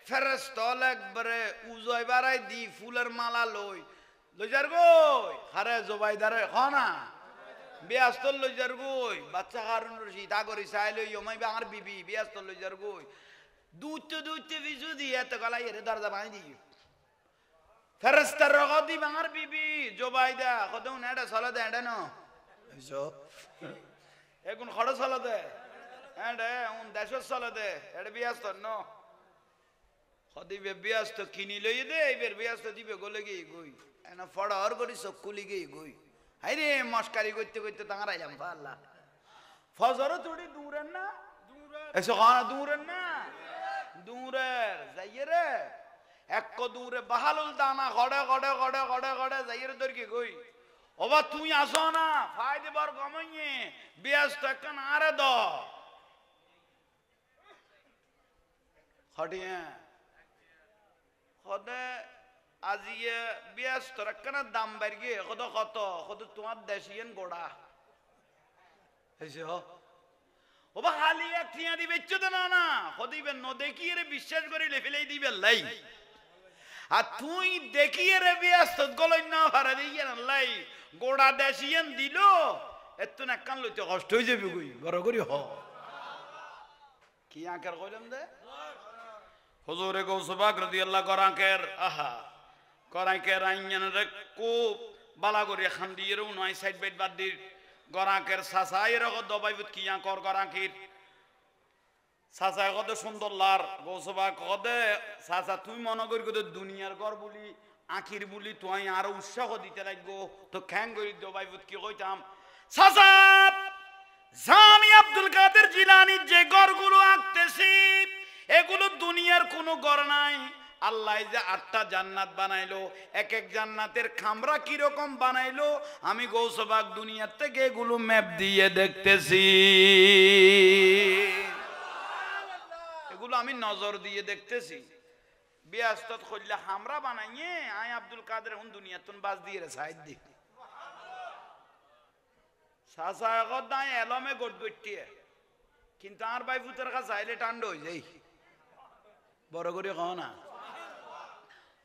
[SPEAKER 1] ফেরেশতল একবারে উজয় বাড়াই দি ফুলের মালা লই লইজার গই হারে জোবাইদারে খনা ব্যস্ত লইজার গই বাচ্চা হারুনুর রশিদ আগরি চাইলে ইয়মাই বাঙার বিবি ব্যস্ত লইজার গই দুইতে বিজু দিয়ে এত গলা এরে দরজা বাঁধি দিই ফেরেশতার রগদি বাঙার বিবি জোবাইদা কদম নেড়ে চলে দে এড়ে ন এখন খড় চলে দে এড়ে উন দেশ চলে দে এড়ে ব্যস্ত ন সদিবে ব্যস্ত কিনি লই দে এবার ব্যস্ত দিবে গলে গিয়ে গই এনা ফড়ার করি চকুলি গিয়ে গই হাই রে মস্কারি করতে করতে তাঙার আইলাম আল্লাহ ফজর থোড়ি দূরের না এসো খানা দূরের না দূরের যাইয়ে রে এক দূরে বাহালুল দানা গড়ে গড়ে গড়ে গড়ে গড়ে যাইয়ে দরকে গই ওবা তুই আসো না ফায়দে বার গমাইয়ে ব্যস্ত একখান আরে দ হটিয়ে খদে আজিয়ে ব্যস্ত একখানা দাম বাড়িয়ে কত কত কত তোমার দেশিয়েন গোড়া ওবা খালি এক ঠিয়া দিবে ইচ্ছে না না কদিবে ন দেখিয়ে রে বিশ্বাস করে লেফেলেই দিবে লাই আর তুই দেখিয়ে রে ব্যস্ত গলই না হারা দিয়ে লাই গোড়া দেশিয়েন দিল এত না কান লইতে কষ্ট হয়ে যাবে কই বড় করি হ কি আঁকের কইলাম দে হুজুরে গৌসবাক রাদিয়াল্লাহু করাকের আহা করাকের আইন রে খুব বালা করে খান্দিয়েরও নয় সাইড বাইট বাদ দি গরাকের সাসাই রে দবাইবত কি আঁকর গরাকির সাসাই কত সুন্দর লার গৌসবাক কদে সাসা তুই মনে করি কত দুনিয়ার ঘর বলি আখির বলি তুই আরো উৎসাহ দিতে লাগবো তো খ্যাং করি দবাইবত কি কইতাম সাসা জামি আব্দুল কাদের জিলানী যে ঘরগুলো আঁকতেছি এগুলো দুনিয়ার কোনো ঘর নাই আল্লাহ যে 8টা জান্নাত বানাইলো এক এক জান্নাতের খামরা কি রকম বানাইলো আমি গৌসবাক দুনিয়ার থেকে এগুলো ম্যাপ দিয়ে দেখতেছি এগুলো আমি নজর দিয়ে দেখতেছি বিয়াস্তত কইলা খামরা বানাইয়ে আই আব্দুল কাদের হুন দুনিয়াতুন বাজ দিয়ে রে সাইড দি সাসা গদাই এলমে গডগটিয়ে কিন্তু আর ভাই ফুতের কাছে আইলে টান্ড হই যাই বড় করে কও না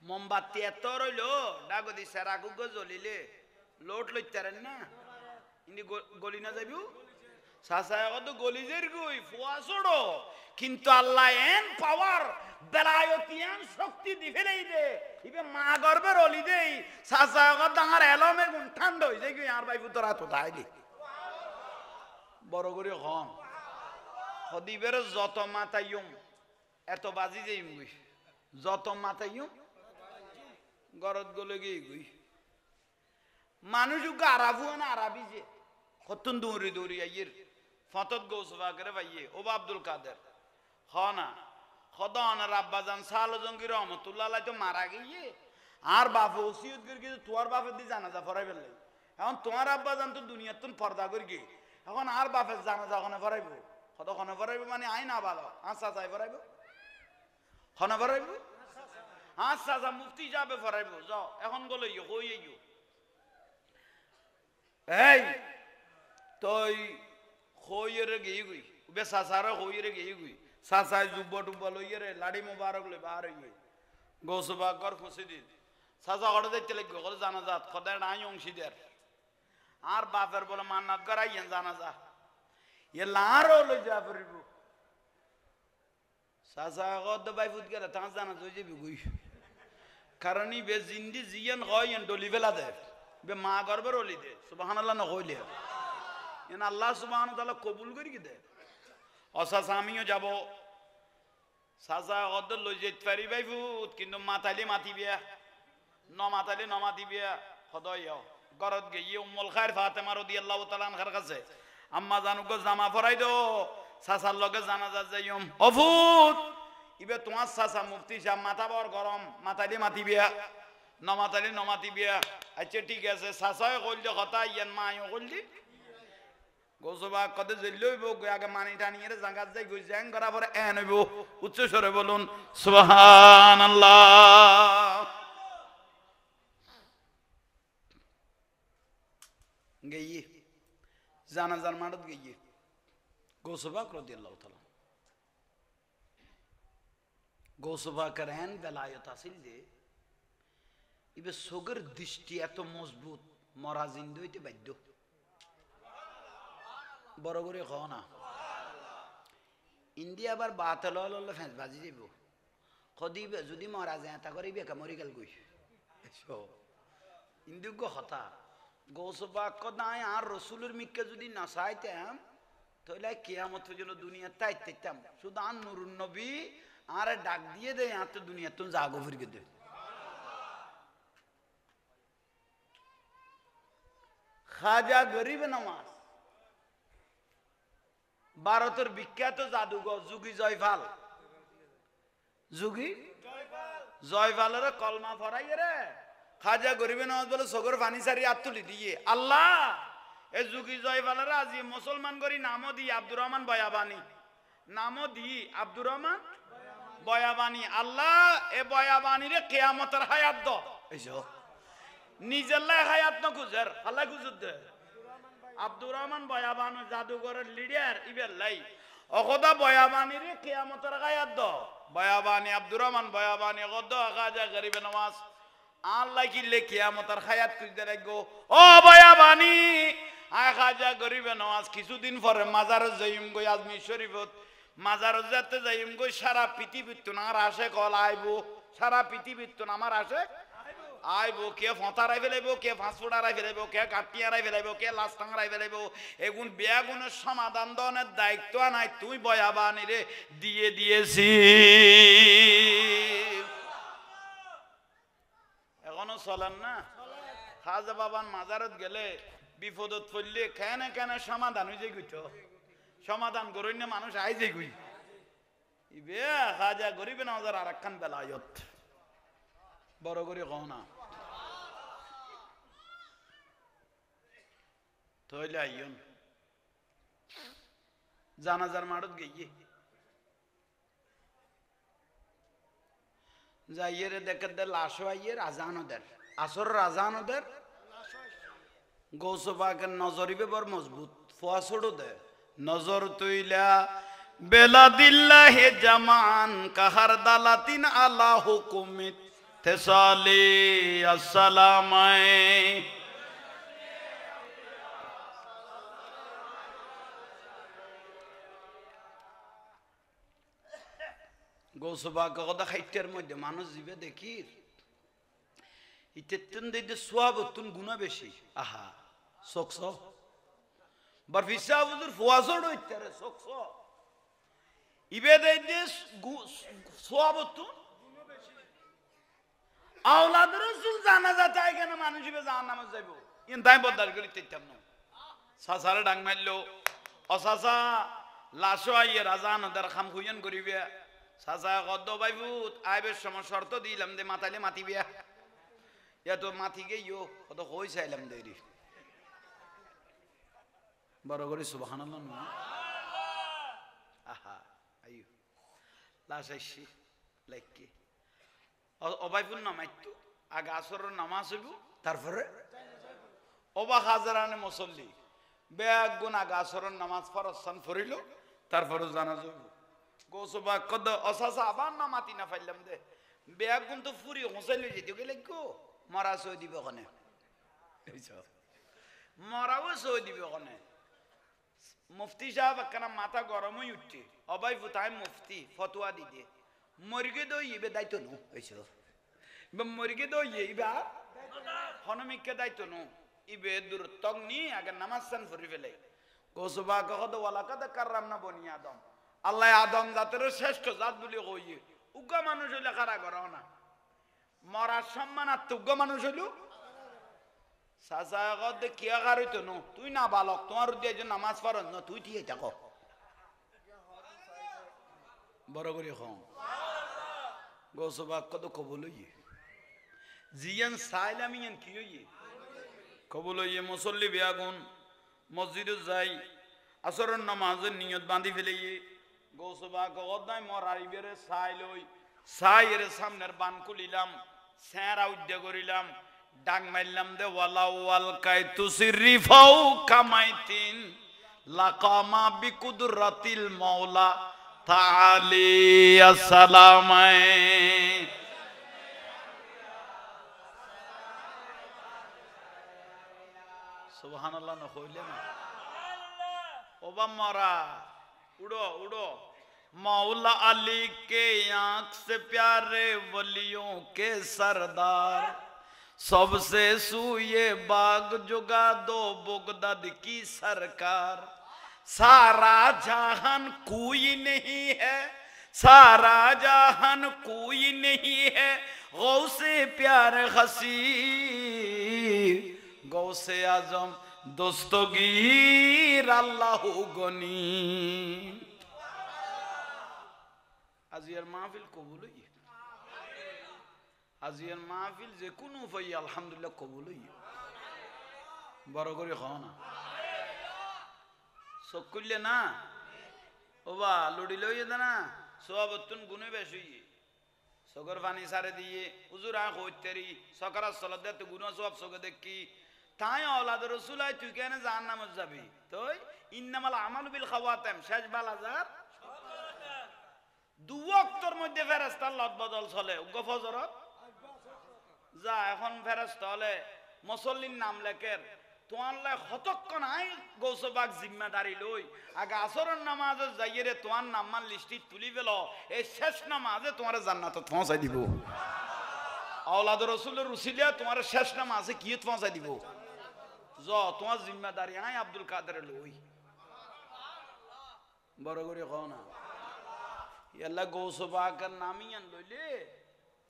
[SPEAKER 1] মোমবাতি এত রইলো ডাগদি সেরাগুগ জ্বলিলে লোট লইতারেন না ইনি গলি না যাবিও সাসায় কত গলিজের গুই ফুয়া ছোড়ো কিন্তু আল্লাহ এন পাওয়ার বেলায়তিয়ান শক্তি দিবেই দে ইবে মা গর্বের অলি দেই সাসায় কত ডাঙার এলমে গুণ ঠান্ডা হই যাই আর ভাই পুতরা তো তাইলি বড় করে হন হদিবের যত মাতাইম এত বাজি যাই মুই যত মাতাইম গরত গলে গিয়ে গুই মানুষ আরাবু না আরাবি যে কতন দৌড়ি দৌড়ি আইয়ের ফতত গৌসফা করে ভাইয়ে ও আব্দুল কাদের হ না খদন রাব্বাজান সাল জঙ্গি রহমতুল্লাহ তো মারা গিয়ে আর বাপ ওসিয়ত করে কিন্তু তোমার বাপের দিয়ে জানাজা ফরাই ফেললে এখন তোমার আব্বাজান তো দুনিয়ার তুন পর্দা করে গিয়ে এখন আর বাপের জানাজা ওখানে ফরাইব কত খনে ফরাইব মানে আই না ভালো আচ্ছা চাই ফরাইব খনে ফরাইব আচ্ছা আচ্ছা মুফতি যাবে ফরাইব যাও এখন গলে হই এই তুই হইরে গিয়ে গুই বে সাসারা হইরে গিয়ে গুই সাসায় জুব্বা টুব্বা লইরে লাড়ি মোবারক লই বার হই গৌসবা কর খুশি দিন সাসা অর্ডার দিতে লাগবে কত জানাজাত খদার নাই অংশীদার আর বাপের বলে মান্নাত করাইয়েন জানাজা এ লারও লই যা পারিব সাসা কত বাই ফুট গেলে তা জানা জই যাবি গুই কারণ ই বে জিন্দি জিয়ান হয় ডলি বেলা দে বে মা গর্বের অলি দে সুবহানাল্লাহ না কইলে এন আল্লাহ সুবহানাহু ওয়া তাআলা কবুল করি কি দে অসাস আমিও যাব সাজা কত লই যেতে পারি ভাই ফুট কিন্তু মাতালি মাতি বিয়া ন মাতালি ন মাতি বিয়া খদয় গরত গিয়ে উম্মুল খায়র ফাতেমা রাদিয়াল্লাহু তাআলা আনহার কাছে আম্মা জানুকে জামা পরাই দো সাসার লগে জানাজা যাইম অফুত ইবে তোমার সাসা মুফতি সাহেব মাথা বড় গরম মাতালি মাতি বিয়া ন মাতালি ন মাতি বিয়া আচ্ছা ঠিক আছে সাসায় কইল কথা ইয়ান মায়ও কইলি গোসবা কত জেলইব আগে মানি টানিয়ে জায়গা যাই গই জ্যাং করা পরে এন হইব উচ্চ স্বরে বলুন সুবহানাল্লাহ গিয়ে জানাজার মাঠত গিয়ে গোসবা রাদিয়াল্লাহু তাআলা গোসবা করেন বেলায়ত আসিল যে ইবে সোগের দৃষ্টি এত মজবুত মরা জিন্দু হইতে বাধ্য বড় করে খাও না ইন্ডিয়া আবার বাতল ফেঁস বাজি যাব খদিবে যদি মরা যায় তা করিবে মরি গেল গই ইন্দুক হতা গৌসবা কদাই আর রসুলের মিক্কে যদি না চাইতাম তাহলে কিয়ামত পর্যন্ত দুনিয়া তাইতাম শুধু আর নুরুন নবী আর ডাক দিয়ে দেয় আর তো দুনিয়া তুমি জাগো ফিরকে দে খাজা গরিব নওয়াজ ভারতের বিখ্যাত জাদুঘর যুগী জয়পাল যুগী জয়পালের কলমা ফরাই রে খাজা গরিবে নওয়াজ বলে সগর পানি সারি হাত তুলি দিয়ে আল্লাহ এ যুগী জয়পালের আজি মুসলমান করি নামও দি আব্দুর রহমান বয়াবানি নামও দি আব্দুর রহমান বয়াবানি আল্লাহ এ বয়াবানি রে কিয়ামতের হায়াত দ এসো নিজের লাই হায়াত ন খুঁজের আল্লাহ খুঁজুর দে আব্দুর রহমান বয়াবান জাদুঘরের লিডার ইবের লাই অকদা বয়াবানি রে কিয়ামতের হায়াত দ বয়াবানি আব্দুর রহমান বয়াবানি কদ খাজা গরিবে নওয়াজ আল্লাহ কি লে কিয়ামতের হায়াত খুঁজতে লাগবো ও বয়াবানি আয় খাজা গরিবে নওয়াজ কিছুদিন পরে মাজার যাইম গই আজমির শরীফত মাজার যাতে যাইম গই সারা পৃথিবীর তো আমার আসে কল আইবো সারা পৃথিবীর তো আমার আসে আইবো কে ফতারাই ফেলাইব কে ফাঁসফোড়ারাই ফেলাইব কে কাটিয়ারাই ফেলাইব কে লাস্টাংরাই ফেলাইব এগুন বেগুনের সমাধান দনের দায়িত্ব নাই তুই বয়াবানি রে দিয়ে দিয়েছি এখনো চলেন না খাজা বাবান মাজারত গেলে বিপদত পড়লে কেনে কেনে সমাধান হয়ে যাই গুইছ সমাধান করই না মানুষ আই যাই গুই ইবে খাজা গরিবে নওয়াজের আর একখান বেলায়ত বড় করে কও না তইলে আইয়ন জানাজার মাঠত গিয়ে যাইয়ে দেখে দে লাশও আইয়ের আজানদের আসর আজানদের গৌসবাকের নজরিবে বড় মজবুত ফোয়া ছোড়ো দে নজর তুইলা বেলা দিল্লাহে জামান কাহার দালাতিন আলা হুকুমিত তেসালি আসসালামাই গৌসবা কথা খাইটের মধ্যে মানুষ জিবে দেখি ইতেতুন দেইতে সোয়াবতুন গুনাহ বেশি আহা সকস বার ফিসা হুজুর ফুয়াজড় হইতারে সকস ইবে দেইতে সোয়াবতুন গুনাহ বেশি আওলাদ রাসূল জানাজা তাই কেন মানুষ ইবে জাহান্নামে যাইব ইন তাই বদল করি তেতাম না সাসারে ডাং মারলো অসাসা লাশো আইয়ে রাজান ওদের খাম খুইয়ান করিবে সাসা গদ্দ বাইবুত আইবের সময় শর্ত দিলাম দে মাতাইলে মাতিবে ইয়া তো মাতি গেইও কত কই চাইলাম দেরি বড় করে সুবহানাল্লাহ না আহা আইও লাশ আইছি লাইকি অবাইবুন নামাইতো আগে আসরের নামাজ হইব তারপরে অবা হাজারানে মুসল্লি বেগ গুণ আগে আসরের নামাজ ফরসান ফরিল তারপরে জানাজা হইব গোসবা কদ অসাসা আবার না মাতি না ফাইলাম দে বেগ গুণ তো ফুরি হোসাইলে যেতে গেলে কো মরা সই দিবে ওখানে মরাও সই দিবে ওখানে মুফতি সাহেব একখানা মাথা গরম হয়ে উঠছে অবাই ফুতাই মুফতি ফতোয়া দিতে মরিগে দই ইবে দায়িত্ব নো হয়েছিল মরিগে দই ইবা হনমিককে দায়িত্ব নো ইবে দূরত্বক নি আগে নামাজ সান ফরি ফেলে গোসবা কখদ ওয়ালাকাদ কাররামনা বনি আদম আল্লাহ আদম জাতের শ্রেষ্ঠ জাত বলি কইয়ে উগ্র মানুষ হইলে খারা করো না মরার সম্মানার্থ উগ্র মানুষ হইল সাসা কদ কিয়া কারিত নো তুই না বালক তোমার দিয়ে যে নামাজ পড়ন না তুই ঠিক থাকো বড় করে খাও গোসবা কত কবুল হইয়ে জিয়ান সাইলামিয়ান কি হইয়ে কবুল হইয়ে মুসল্লি বিয়াগুন মসজিদে যাই আসরের নামাজের নিয়ত বাঁধি ফেলিয়ে গোসবা গদাই মরারি বেরে সাই লই সাইয়ের সামনের বান খুলিলাম স্যারা উদ্যা করিলাম ডাক মারলাম দে ওয়ালা ওয়াল কাইতু সিরিফাউ কামাইতিন লাকামা বিকুদরাতিল মাওলা তাআলি আসসালামাই সুবহানাল্লাহ না কইলে না ওবা মরা उड़ो उड़ो मौला अली के आंख से प्यारे वलियों के सरदार सबसे सूये बाग जुगा दो बगदाद की सरकार सारा जहान कोई नहीं है सारा जहान कोई नहीं है गौसे प्यारे हसीर गौसे आजम দস্তগীর আল্লাহ গনি আজিয়ার মাহফিল কবুল হইয়ে আজিয়ার মাহফিল যে কোনো উপায় আলহামদুলিল্লাহ কবুল হইয়ে বড় করে খাও না চোখ করলে না ওবা লুড়ি লইয়ে দে না সোয়াবতুন গুনে বেশি চোখের পানি সারে দিয়ে হুজুর আয় কইতেরি সকার সলাত দে তো গুনা সব চোখে দেখি তাই আওলাদ রাসূল আই তুই কেন জাহান্নামে যাবি তুই ইন্নামাল আমালু বিল খাওয়াতাম শেষ বালাজার দু ওয়াক্তের মধ্যে ফেরেশতার লত বদল চলে উগ্র ফজরত যা এখন ফেরেশতা হলে মুসল্লির নাম লেখের তোমার লাই হতক্ষণ আই গৌসবাগ জিম্মাদারি লই আগে আসরের নামাজে যাইয়ে তোমার নাম্বার লিস্টি তুলি ফেল এই শেষ নামাজে তোমার জান্নাতে পৌঁছাই দিব আওলাদ রাসূলের রুসিলিয়া তোমার শেষ নামাজে কি পৌঁছাই দিব তোমার জিম্মাদারি আই আব্দুল কাদের লই বড় করে কও না আল্লাহ গৌসবাগের নামিয়ান লইলে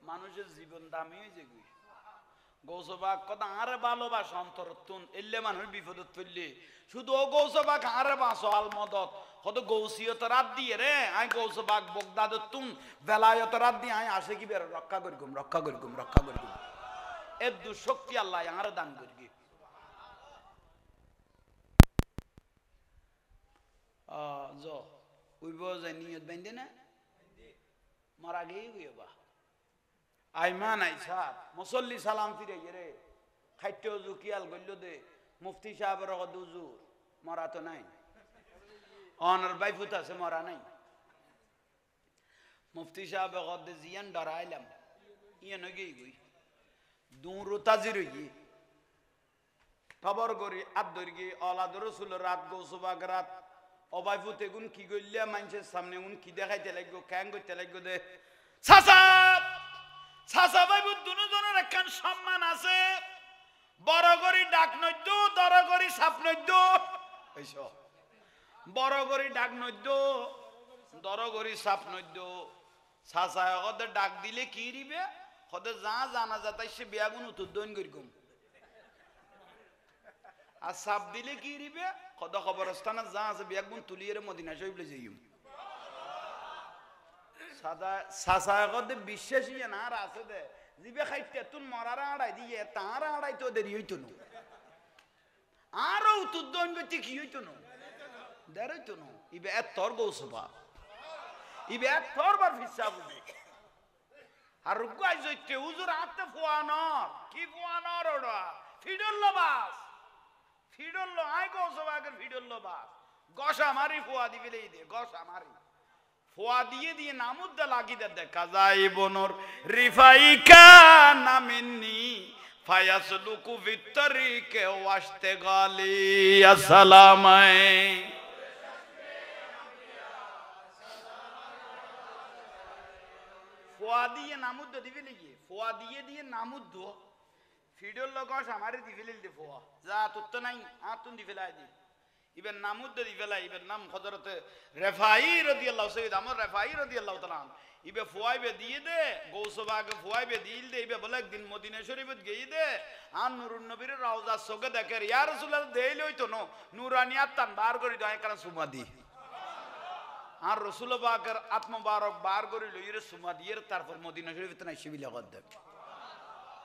[SPEAKER 1] মানুষের জীবন দামি হয়ে যাবে গৌসবাগ কথা আরে ভালোবাসা অন্তরতুন এলে মানুষ বিপদত পড়লে শুধু ও গৌসবাগ আরে বাসো আল মদত কত গৌসিয়ত রাত দিয়ে রে আই গৌসবাগ বগদাদতুন বেলায়ত রাত দিয়ে আই আসে কি বের রক্ষা করিগুম রক্ষা করিগুম রক্ষা করিগুম এর দুশক্তি আল্লাহ আরে দান করি উইব যায় নিয়ত বাইন্দে না মারা গেই হইবা আইমান আইসা মুসল্লি সালাম ফিরে গেরে খাইতে জুকিয়াল গল্ল দে মুফতি সাহেবের হুজুর মরা তো নাই অনার বাইফুত আছে মরা নাই মুফতি সাহেব গদ জিয়ান ডরাইলাম ইয়ে নগেই গই দুরু তাজির গই খবর করি আদর গি আওলাদ রাসূল রাত গৌসবাগ রাত অবাইপুত এগুন কি করলে মানুষের সামনে উন কি দেখাইতে লাগবো ক্যাং করতে লাগবো দে চাচা চাচা বাইপুত দুজনের একখান সম্মান আছে বড় করি ডাক নৈদ্য দর করি সাপ নৈদ্য বড় করি ডাক নৈদ্য দর করি সাপ নৈদ্য চাচা ওদের ডাক দিলে কি দিবে ওদের যা জানা যা তাই সে বিয়াগুন উত্তর করি কম আর সাপ দিলে কি দিবে কত খবরস্থানে যা আছে বিয়াগুন তুলিয়ে মদিনা শরীফে যাইম সাদা কদে বিশ্বাসী না আর আছে দে জিবে খাইতে তুন মরার আড়াই দিয়ে তার আড়াই তো দেরি হইতো না আরো উত্তর করতে কি হইতো না দেরি হইতো না ইবে এত তোর গৌসভা ইবে এত তোর বার ফিসা বুঝে আর রুগাই জইতে হুজুর আতে ফোয়ানর কি ফোয়ানর ওড়া ফিডল বাস ফিডল আই গৌসভাগের ফিডল বাস গসা মারি ফোয়া দিবেলেই দে গসা মারি ফোয়া দিয়ে দিয়ে নামুদ্দা লাগি দে দেখা যায় বনর রিফাইকা নামিনি ফায়াসলুকু ফিত্তরিকে ওয়াশতে গালি আসসালামাই ফোয়া দিয়ে নামুদ্দা দিবেলে কি ফোয়া দিয়ে দিয়ে নামুদ্দ ফিডল লগস আমারে দিবেলে দে ফোয়া যা তোর তো নাই আর তুই দিবেলাই দি ইবেন নামুদ্দ দিবেলাই ইবেন নাম হযরত রেফাই রাদিয়াল্লাহু সাইয়্যিদ আমর রেফাই রাদিয়াল্লাহু তাআলা ইবে ফুয়াইবে দিয়ে দে গৌসবাগে ফুয়াইবে দিল দে ইবে বলে একদিন মদিনা শরীফত গই দে আর নুরুন নবীর রওজা সগে দেখে ইয়া রাসূলুল্লাহ দেইল হইতো ন নুরানিয়াত তান বার করি দয় কারণ সুমা দি আর রাসূল পাকের আত্মবারক বার করি লইরে সুমা দিয়ে তারপর মদিনা শরীফত নাই শিবিলা কর দে